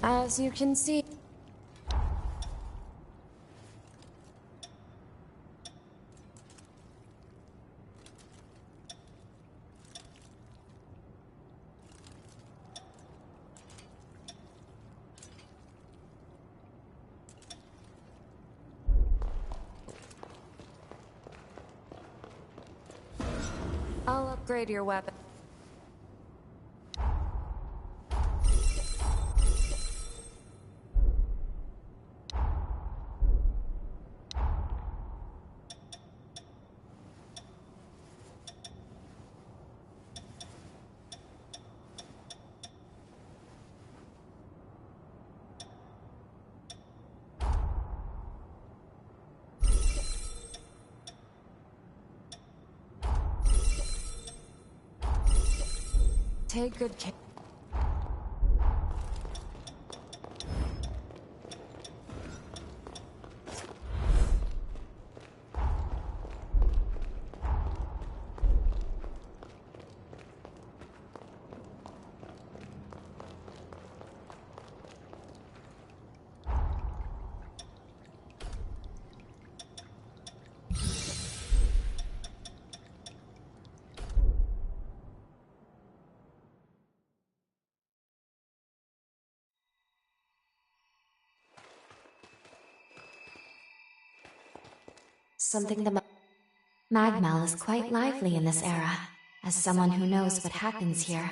As you can see... upgrade your weapon. Take good care. Something the Magmal is quite lively in this era, as someone who knows what happens here.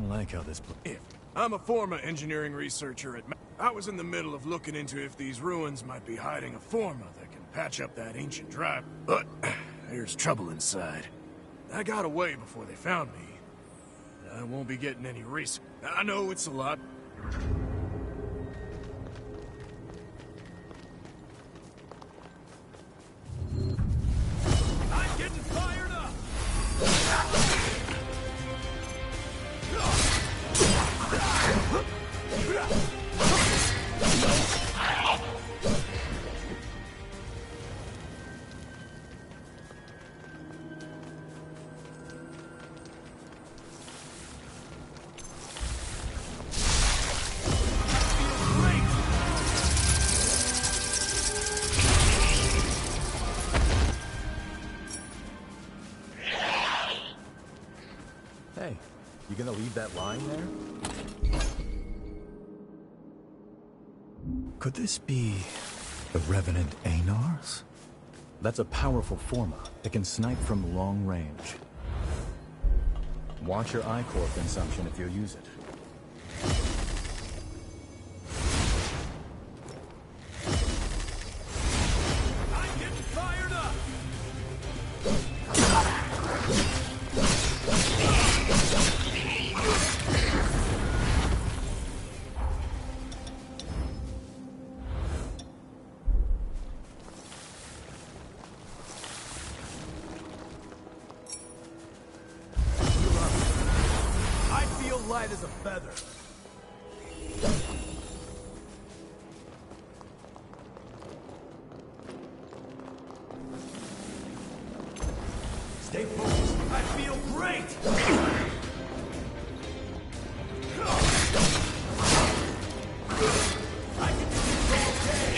don't like how this... I'm a former engineering researcher at... I was in the middle of looking into if these ruins might be hiding a Forma that can patch up that ancient drive. But there's trouble inside. I got away before they found me. I won't be getting any research. I know it's a lot. I'm getting fired up! Hey, you gonna leave that lying there? Could this be the Revenant Anars? That's a powerful Forma that can snipe from long range. Watch your ichor consumption if you use it. I'm getting fired up! I feel light as a feather. Stay focused. I feel great! I can do this all day!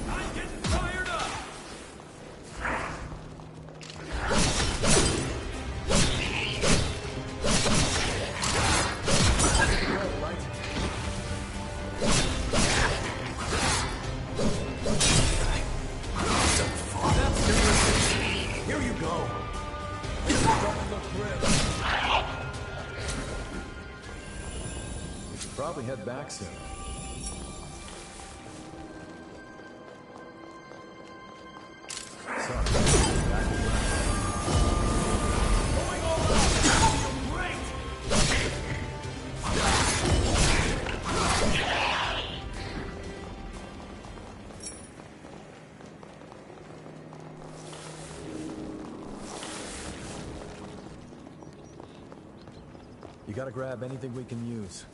I'm getting fired up! Here you go. Doesn't look grim. We should probably head back soon. Going all out. I feel great. You gotta grab anything we can use.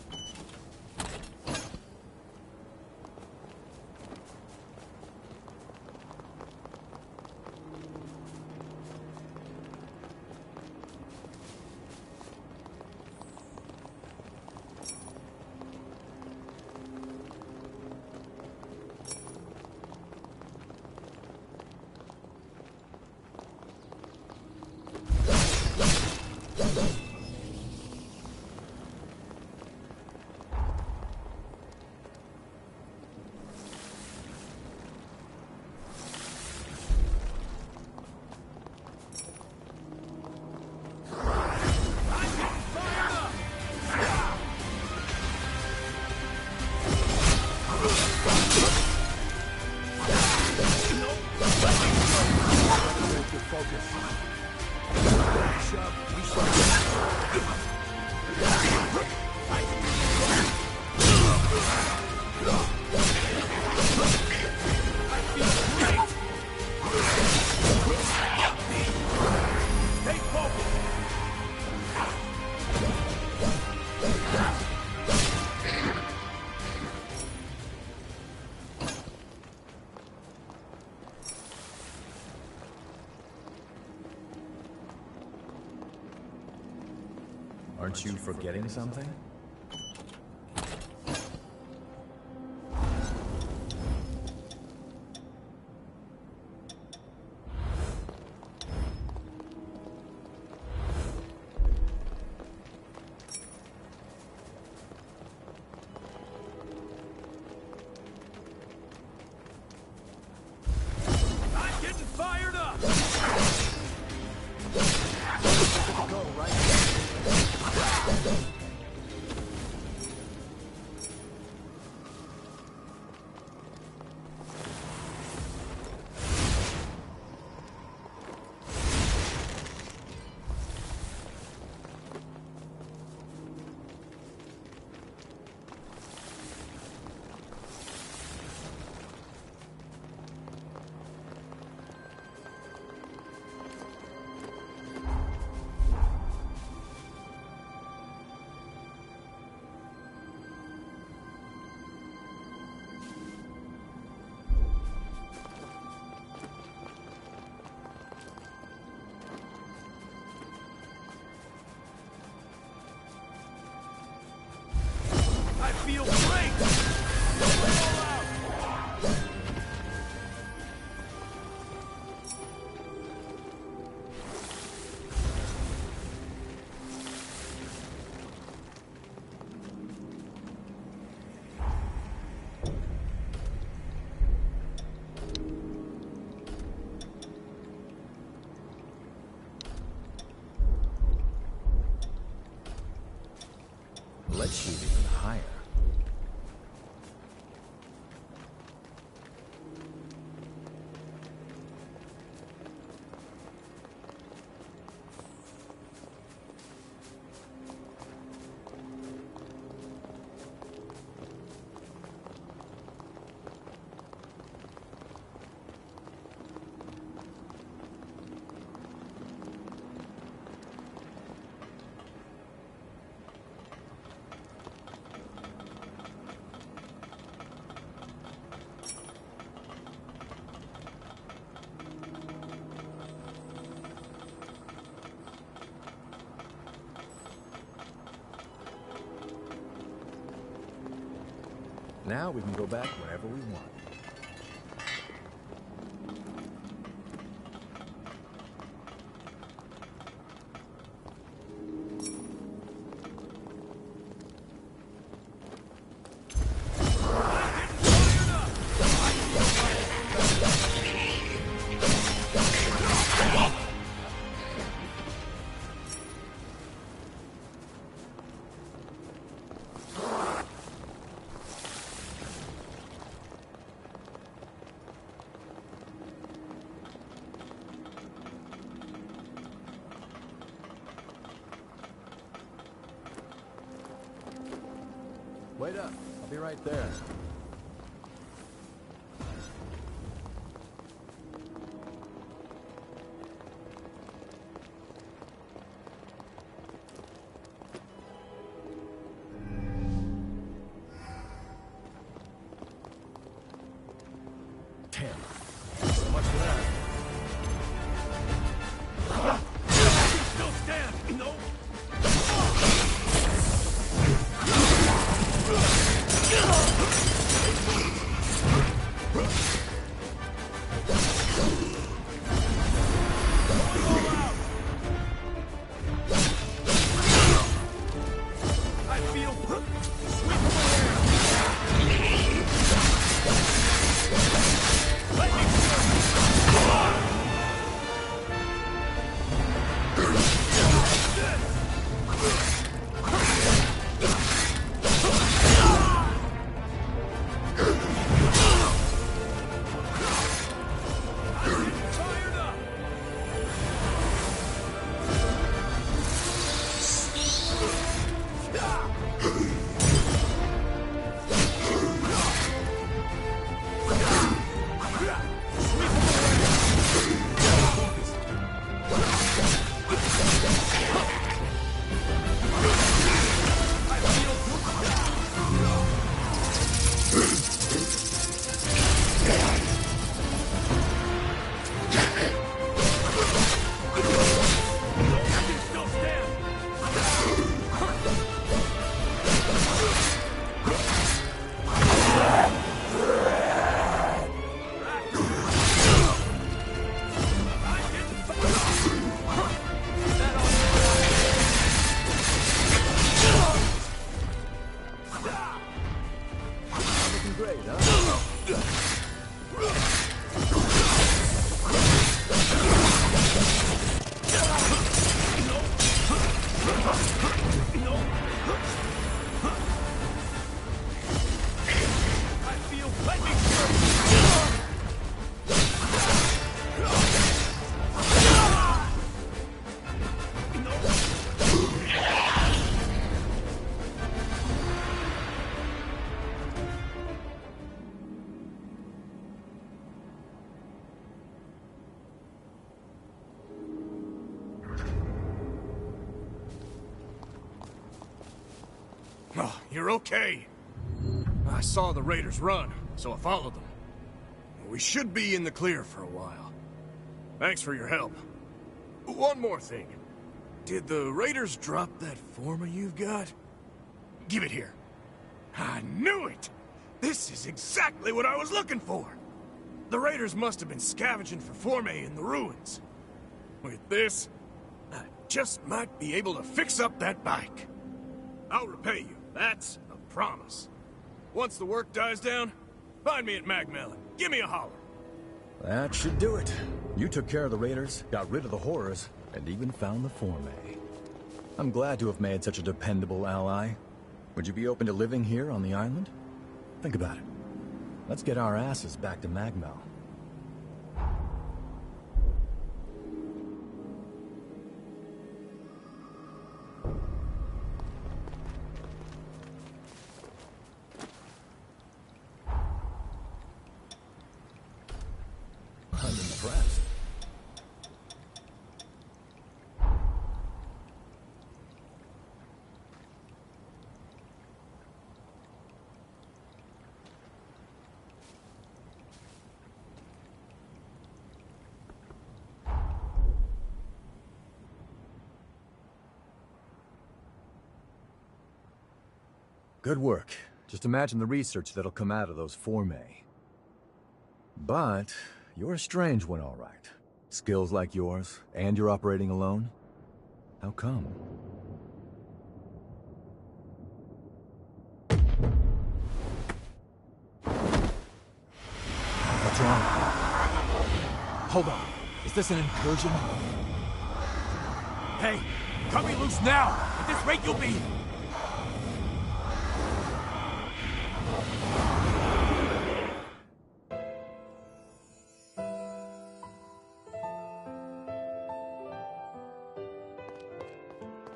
Aren't you forgetting something? feel great! Let's shoot even higher. Now we can go back wherever we want. Wait up. I'll be right there. Damn. So much for that. Still stand! No! Oh, you're okay. I saw the raiders run, so I followed them. We should be in the clear for a while. Thanks for your help. One more thing. Did the raiders drop that forma you've got? Give it here. I knew it! This is exactly what I was looking for! The raiders must have been scavenging for Forme in the ruins. With this, I just might be able to fix up that bike. I'll repay you, that's a promise. Once the work dies down, find me at Magmel and give me a holler. That should do it. You took care of the raiders, got rid of the horrors, and even found the Forme. I'm glad to have made such a dependable ally. Would you be open to living here on the island? Think about it. Let's get our asses back to Magmel. I'm impressed. Good work. Just imagine the research that'll come out of those Forme. But you're a strange one, all right. Skills like yours, and you're operating alone? How come? What's wrong? Hold on. Is this an incursion? Hey, cut me loose now! At this rate, you'll be...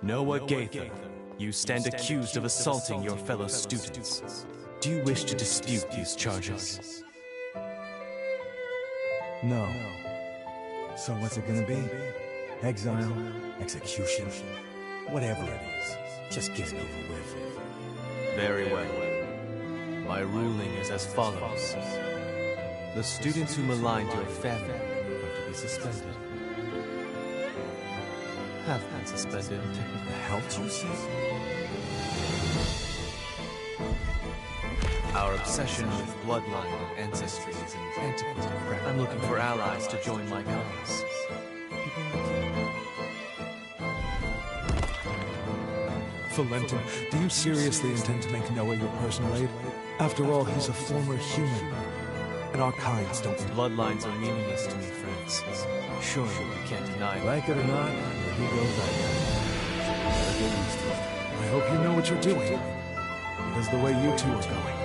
Noah Gaither, you stand accused of assaulting your fellow students. Do you wish to dispute these charges? No. So what's it gonna be? Exile? Execution? Whatever it is, just get it over with. Very well. My ruling is as follows. The students who maligned your family are to be suspended. Have been suspended. The hell did you say? Our obsession with bloodline and ancestry is an antiquated practice. I'm looking for allies to join my cause. Valentin, do you seriously intend to make Noah your personal aide? After all, he's a former human. And our kinds don't... Bloodlines are meaningless to me, friends. Surely you can't deny it. Like it or not, where he goes, I go. Better get used to it. I hope you know what you're doing. Because the way you two are going,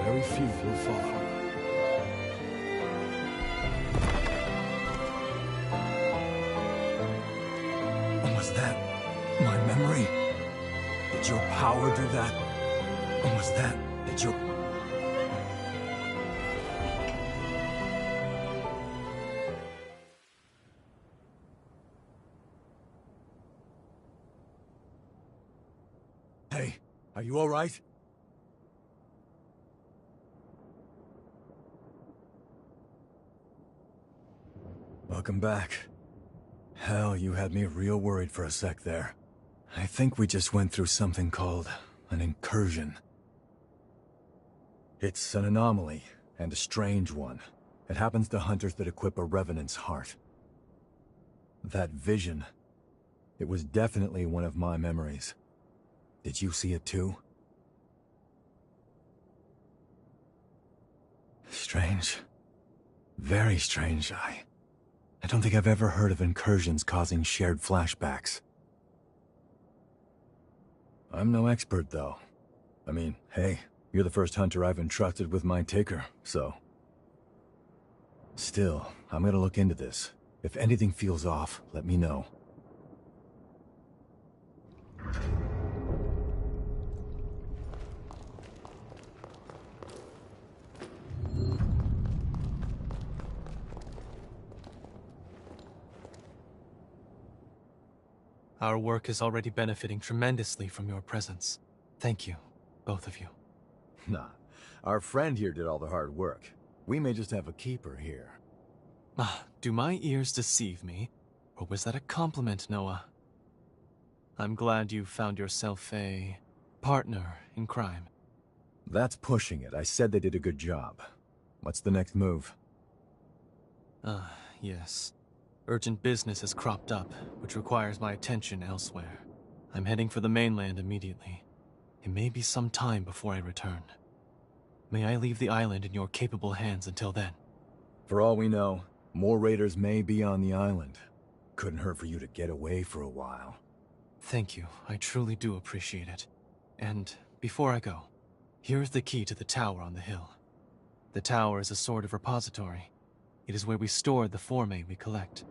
very few will follow. Was that my memory? Did your power do that? Or was that... Did your... Hey, are you all right? Welcome back. Hell, you had me real worried for a sec there. I think we just went through something called an incursion. It's an anomaly, and a strange one. It happens to hunters that equip a Revenant's heart. That vision, it was definitely one of my memories. Did you see it too? Strange. Very strange, I don't think I've ever heard of incursions causing shared flashbacks. I'm no expert, though. I mean, hey, you're the first hunter I've entrusted with my taker, so... Still, I'm gonna look into this. If anything feels off, let me know. Our work is already benefiting tremendously from your presence. Thank you, both of you. Nah, our friend here did all the hard work. We may just have a keeper here. Do my ears deceive me? Or was that a compliment, Noah? I'm glad you found yourself a partner in crime. That's pushing it. I said they did a good job. What's the next move? Yes. Urgent business has cropped up, which requires my attention elsewhere. I'm heading for the mainland immediately. It may be some time before I return. May I leave the island in your capable hands until then? For all we know, more raiders may be on the island. Couldn't hurt for you to get away for a while. Thank you. I truly do appreciate it. And before I go, here is the key to the tower on the hill. The tower is a sort of repository. It is where we store the forme we collect.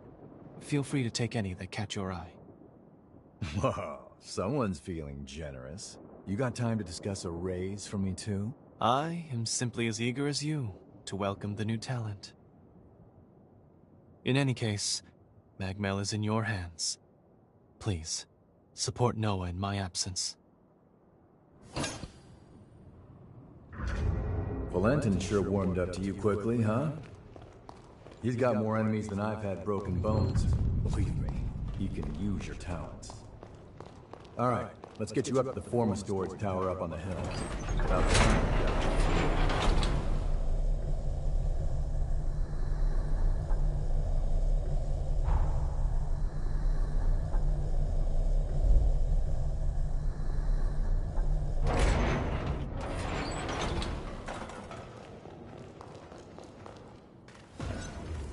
Feel free to take any that catch your eye. Whoa, someone's feeling generous. You got time to discuss a raise from me too? I am simply as eager as you to welcome the new talent. In any case, Magmel is in your hands. Please, support Noah in my absence. Valentin sure warmed up to you quickly, huh? He's got more enemies than I've had broken bones. Believe me, he can use your talents. Alright, let's get you up to the Forma storage tower up on the hill. About time.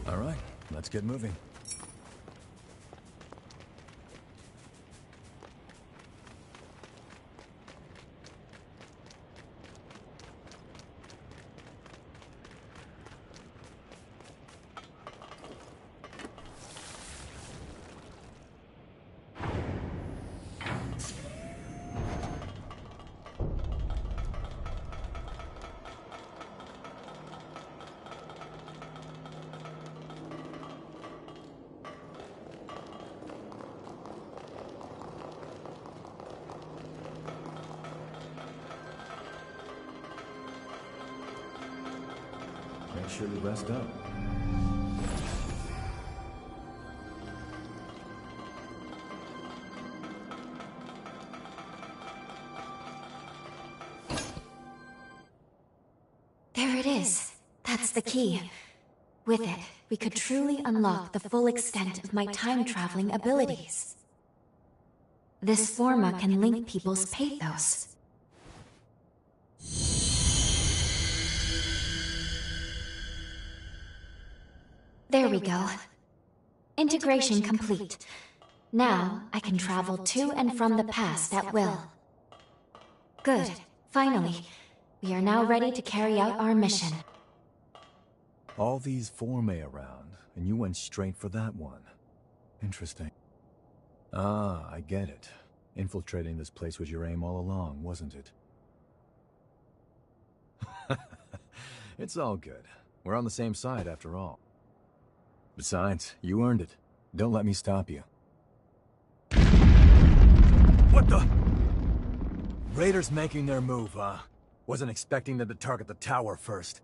Alright, let's get moving. Make sure you rest up. There it is. That's the key. With it, we could truly unlock the full extent of my time-traveling abilities. This Forma can link people's pathos. There we go. Integration complete. Now, I can travel to and from the past at will. Good. Finally. We are now ready to carry out our mission. All these Forme around, and you went straight for that one. Interesting. Ah, I get it. Infiltrating this place was your aim all along, wasn't it? It's all good. We're on the same side after all. Besides, you earned it. Don't let me stop you. What the? Raiders making their move, huh? Wasn't expecting them to target the tower first.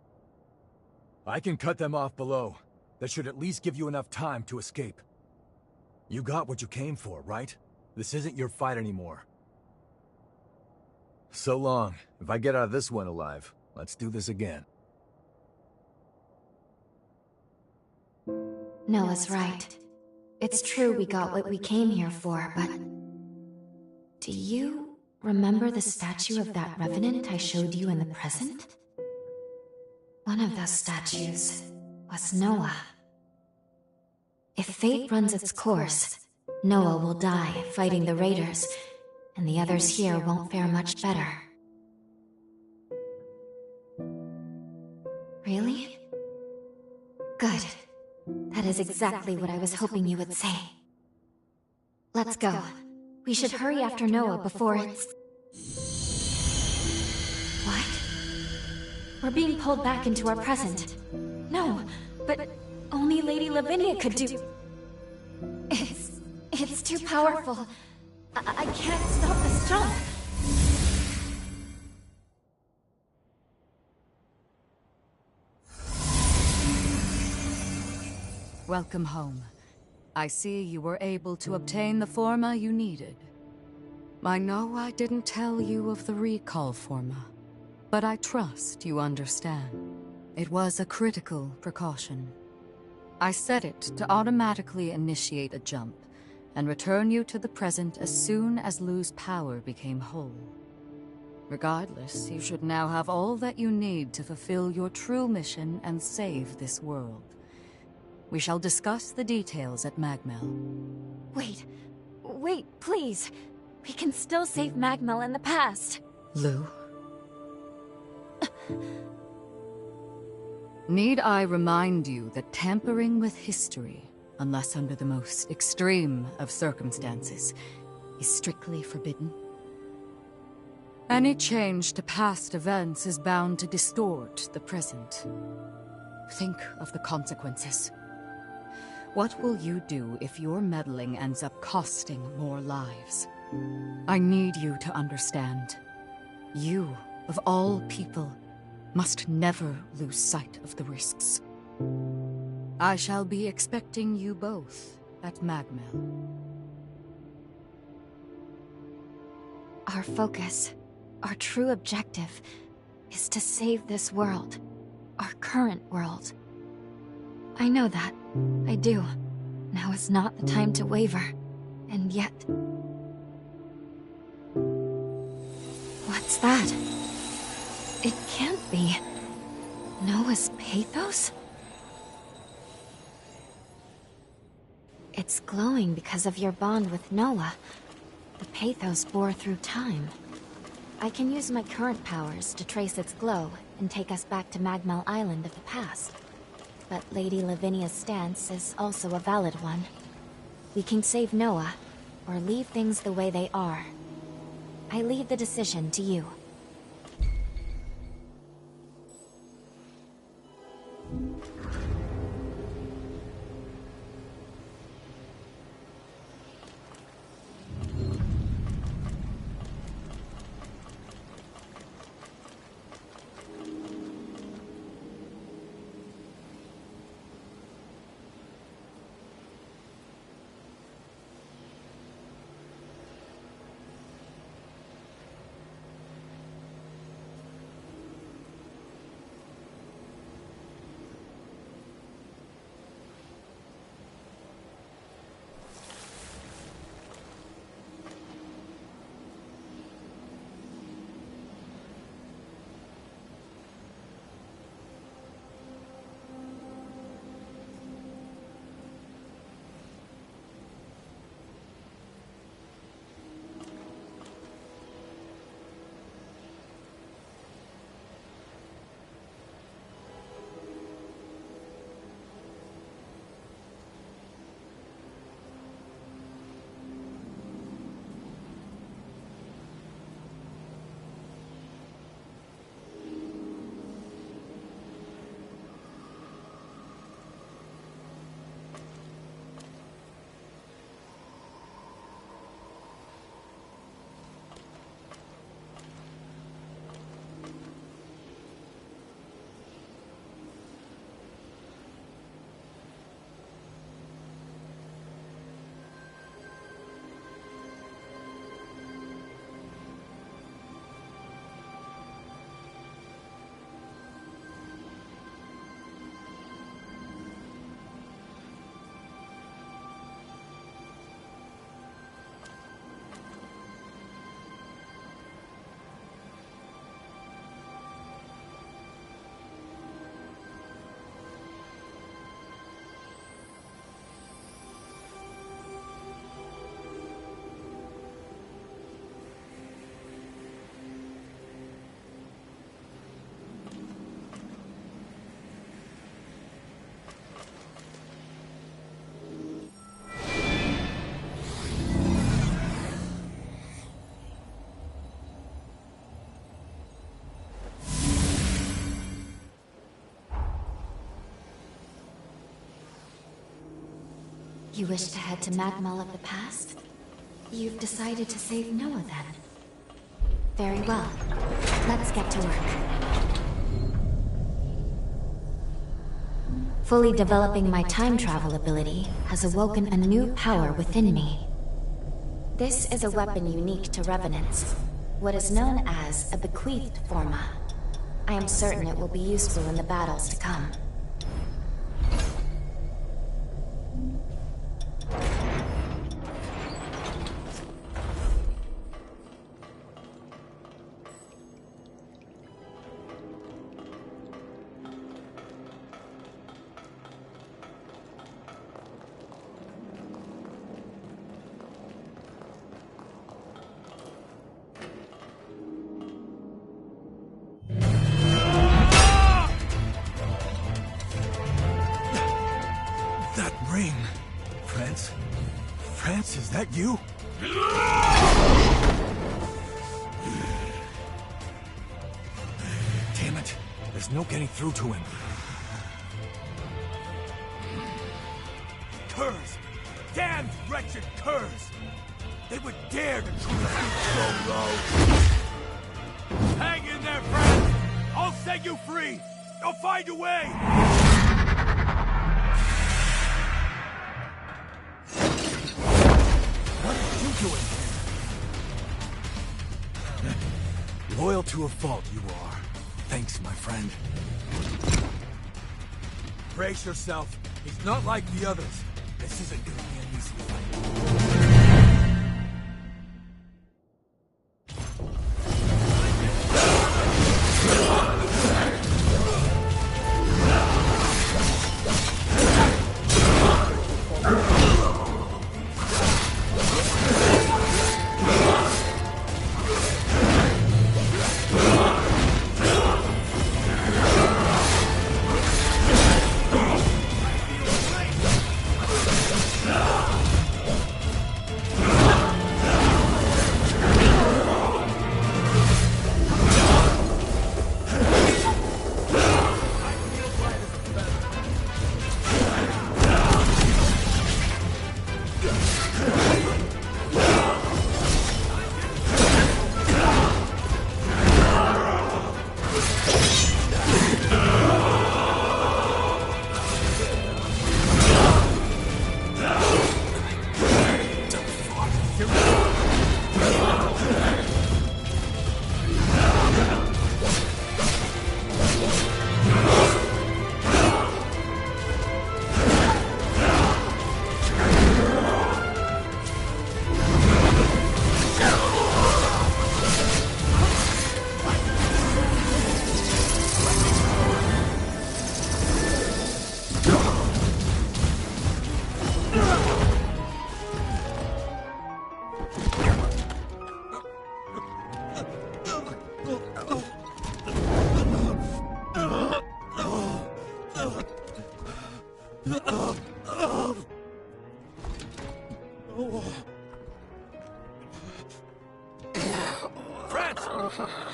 I can cut them off below. That should at least give you enough time to escape. You got what you came for, right? This isn't your fight anymore. So long. If I get out of this one alive, let's do this again. Noah's right. It's true we got what we came here for, but... Do you remember the statue of that Revenant I showed you in the present? One of those statues was Noah. If fate runs its course, Noah will die fighting the raiders, and the others here won't fare much better. Really? Good. That is exactly what I was hoping you would say. Let's go. We should hurry after Noah before it's... What? We're being pulled back into our present. No, but only Lady Lavinia could do... It's too powerful. I can't stop this jump. Welcome home. I see you were able to obtain the Forma you needed. I know I didn't tell you of the recall Forma, But I trust you understand. It was a critical precaution. I set it to automatically initiate a jump and return you to the present as soon as Lu's power became whole. Regardless, you should now have all that you need to fulfill your true mission and save this world. We shall discuss the details at Magmel. Wait, please. We can still save Magmel in the past. Lu? Need I remind you that tampering with history, unless under the most extreme of circumstances, is strictly forbidden? Any change to past events is bound to distort the present. Think of the consequences. What will you do if your meddling ends up costing more lives? I need you to understand. You, of all people, must never lose sight of the risks. I shall be expecting you both at Magmel. Our focus, our true objective, is to save this world. Our current world. I know that. I do. Now is not the time to waver. And yet... What's that? It can't be. Noah's pathos? It's glowing because of your bond with Noah. The pathos bore through time. I can use my current powers to trace its glow and take us back to Magmel Island of the past. But Lady Lavinia's stance is also a valid one. We can save Noah, or leave things the way they are. I leave the decision to you. You wish to head to Magmel of the past? You've decided to save Noah then? Very well. Let's get to work. Fully developing my time travel ability has awoken a new power within me. This is a weapon unique to Revenants, what is known as a bequeathed forma. I am certain it will be useful in the battles to come. France, is that you? Damn it. There's no getting through to him. Curs! Damned wretched curs! They would dare to treat us so low! Hang in there, friend! I'll set you free! I'll find a way! Loyal to a fault, you are. Thanks, my friend. Brace yourself. He's not like the others. This isn't gonna be an easy fight.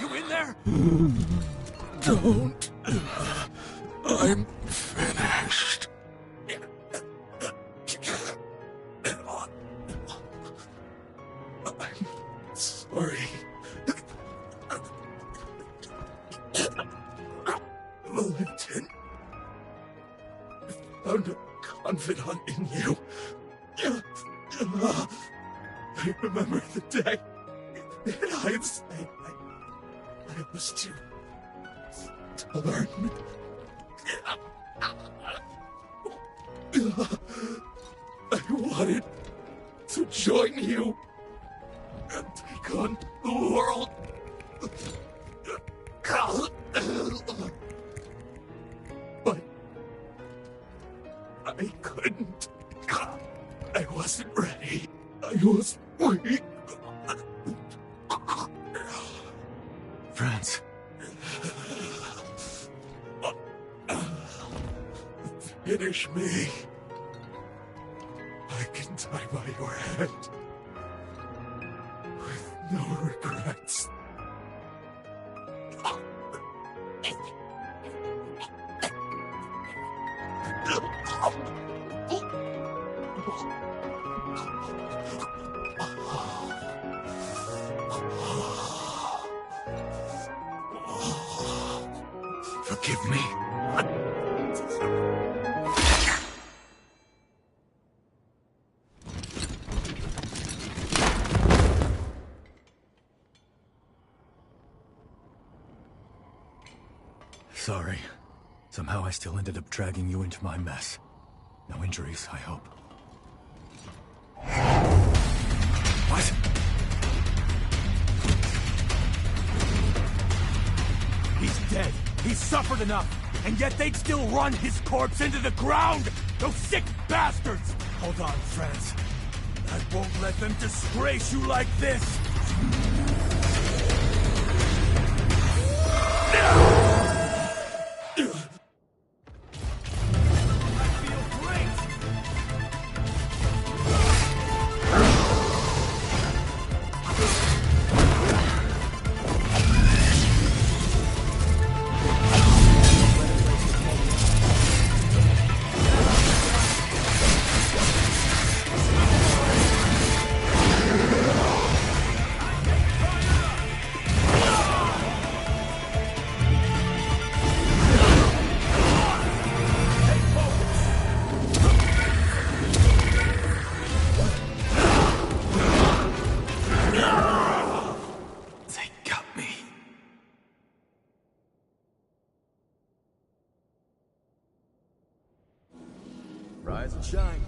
You in there? Don't. I'm finished. I'm sorry. Valentin. I found a confidant in you. I remember the day in hindsight. I was too stubborn. I wanted to join you and take on the world. But I couldn't. I wasn't ready. I was weak. France. Finish me. I can die by your hand. With no regrets. Forgive me. Sorry. Somehow I still ended up dragging you into my mess. No injuries, I hope. What? He's dead. He's suffered enough. And yet they'd still run his corpse into the ground! Those sick bastards! Hold on, friends. I won't let them disgrace you like this! Rise and shine.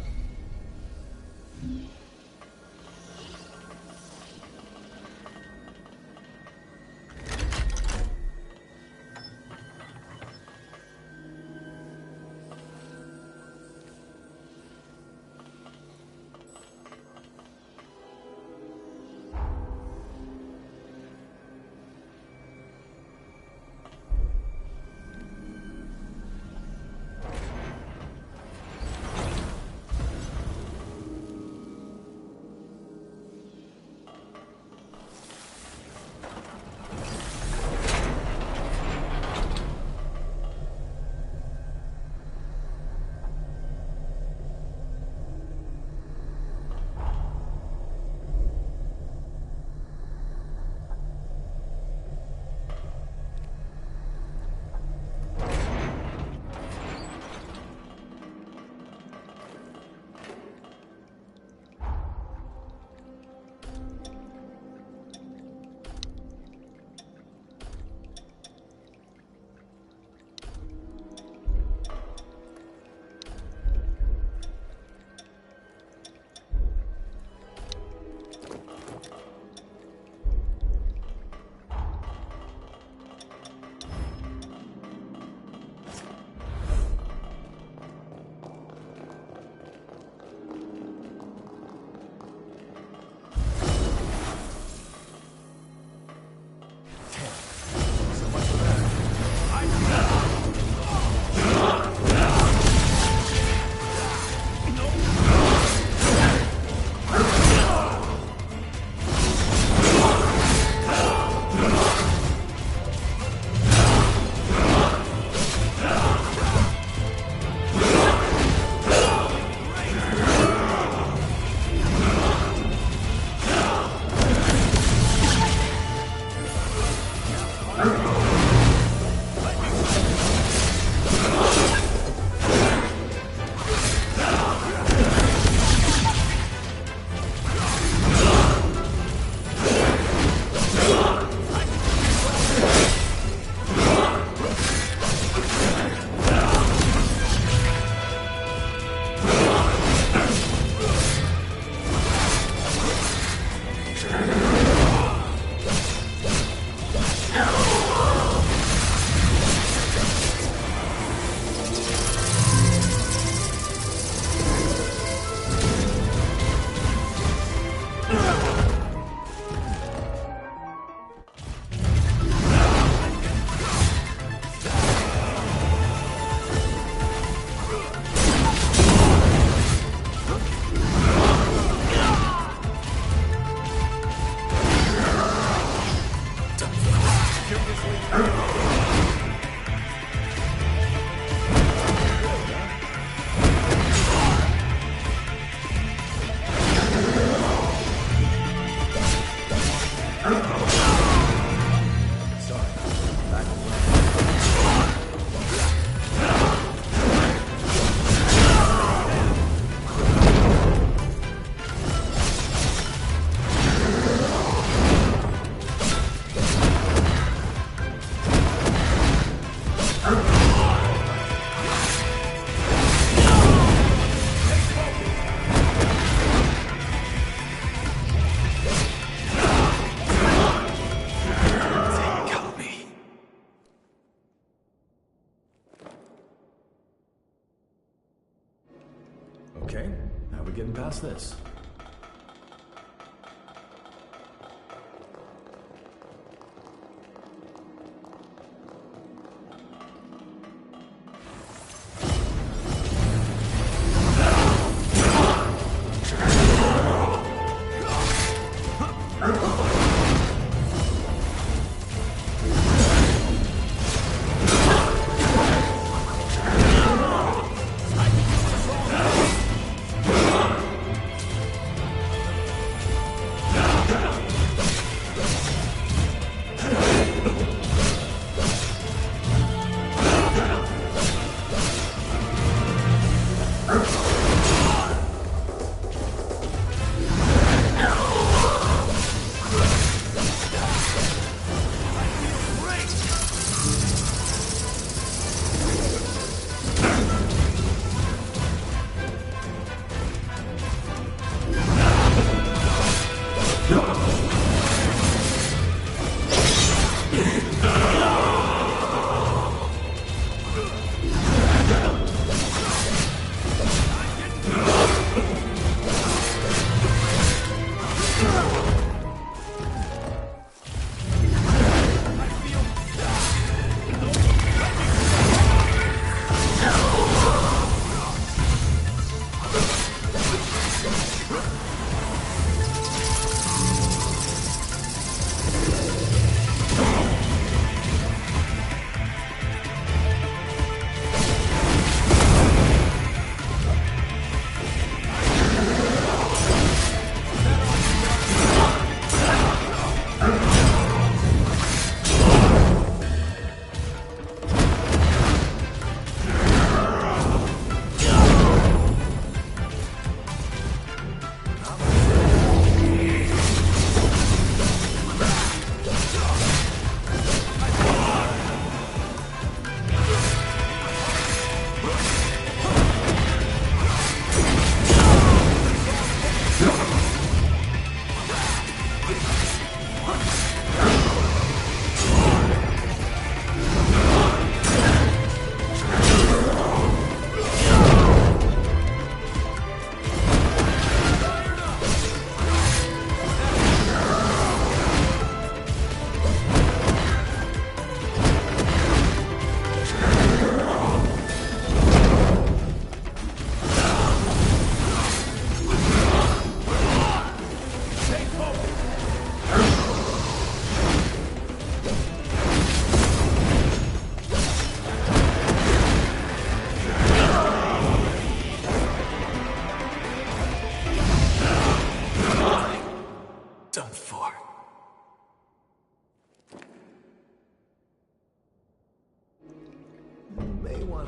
Okay, how are we getting past this?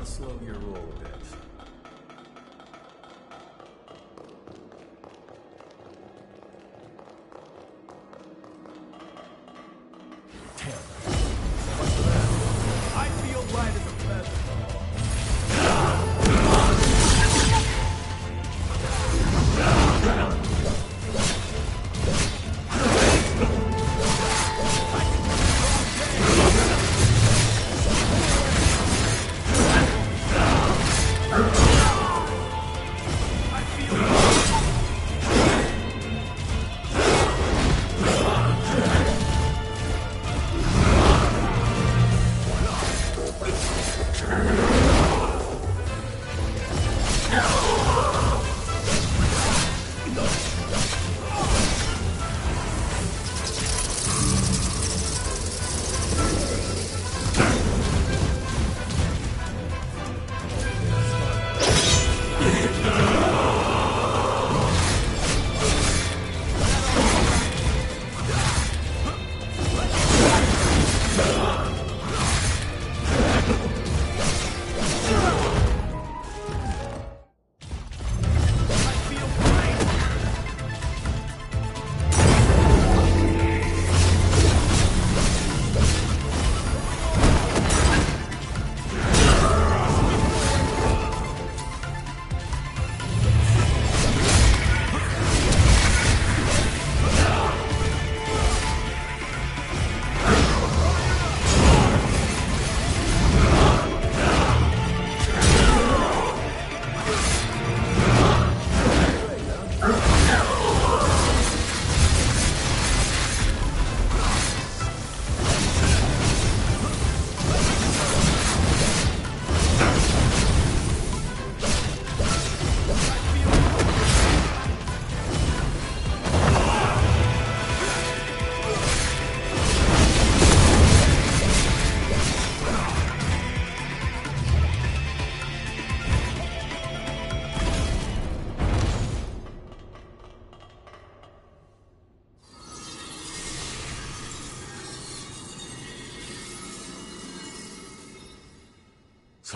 Slow your roll a bit. I feel light as a feather.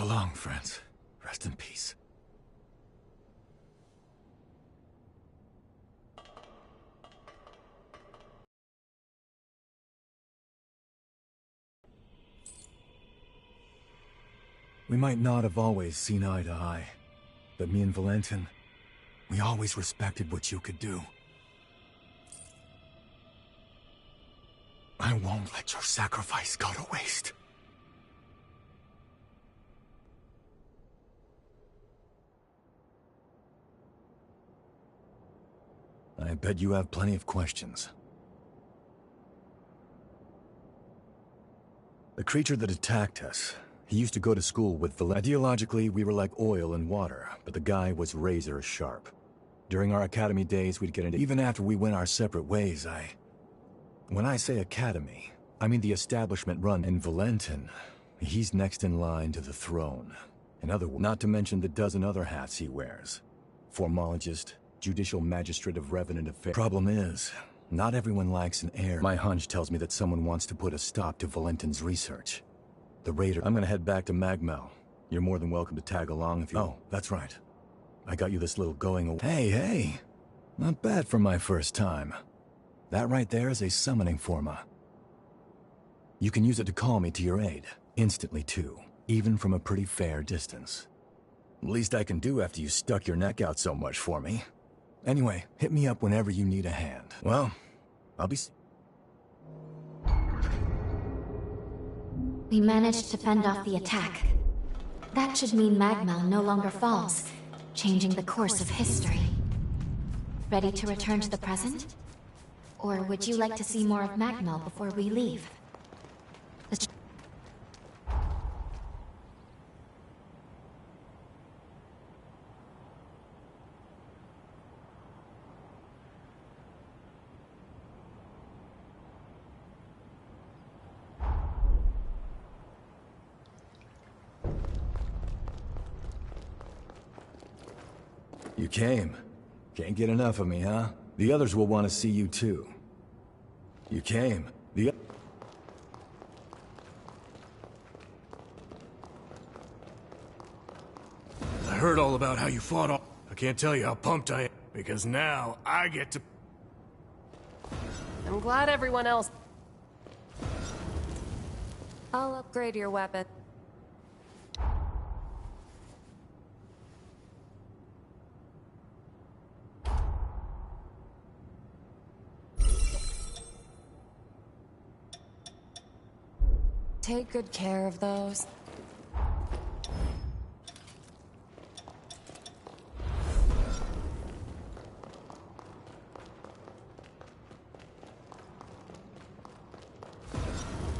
So long, friends. Rest in peace. We might not have always seen eye to eye, but me and Valentin, we always respected what you could do. I won't let your sacrifice go to waste. I bet you have plenty of questions. The creature that attacked us, he used to go to school with Ideologically, we were like oil and water, but the guy was razor sharp. During our academy days, we'd get into... Even after we went our separate ways, When I say academy, I mean the establishment run in Valentin. He's next in line to the throne. In other words, not to mention the dozen other hats he wears. Formologist, Judicial Magistrate of Revenant Affairs. Problem is, not everyone likes an heir. My hunch tells me that someone wants to put a stop to Valentin's research. The Raider. I'm gonna head back to Magmel. You're more than welcome to tag along if you... Oh, that's right. I got you this little going away. Hey! Not bad for my first time. That right there is a summoning forma. You can use it to call me to your aid. Instantly, too. Even from a pretty fair distance. Least I can do after you stuck your neck out so much for me. Anyway, hit me up whenever you need a hand. Well, I'll be... We managed to fend off the attack. That should mean Magmel no longer falls, changing the course of history. Ready to return to the present? Or would you like to see more of Magmel before we leave? You came. Can't get enough of me, huh? The others will want to see you too. You came. I heard all about how you fought off. I can't tell you how pumped I am, because now I get to... I'm glad everyone else... I'll upgrade your weapon. Take good care of those.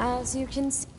As you can see...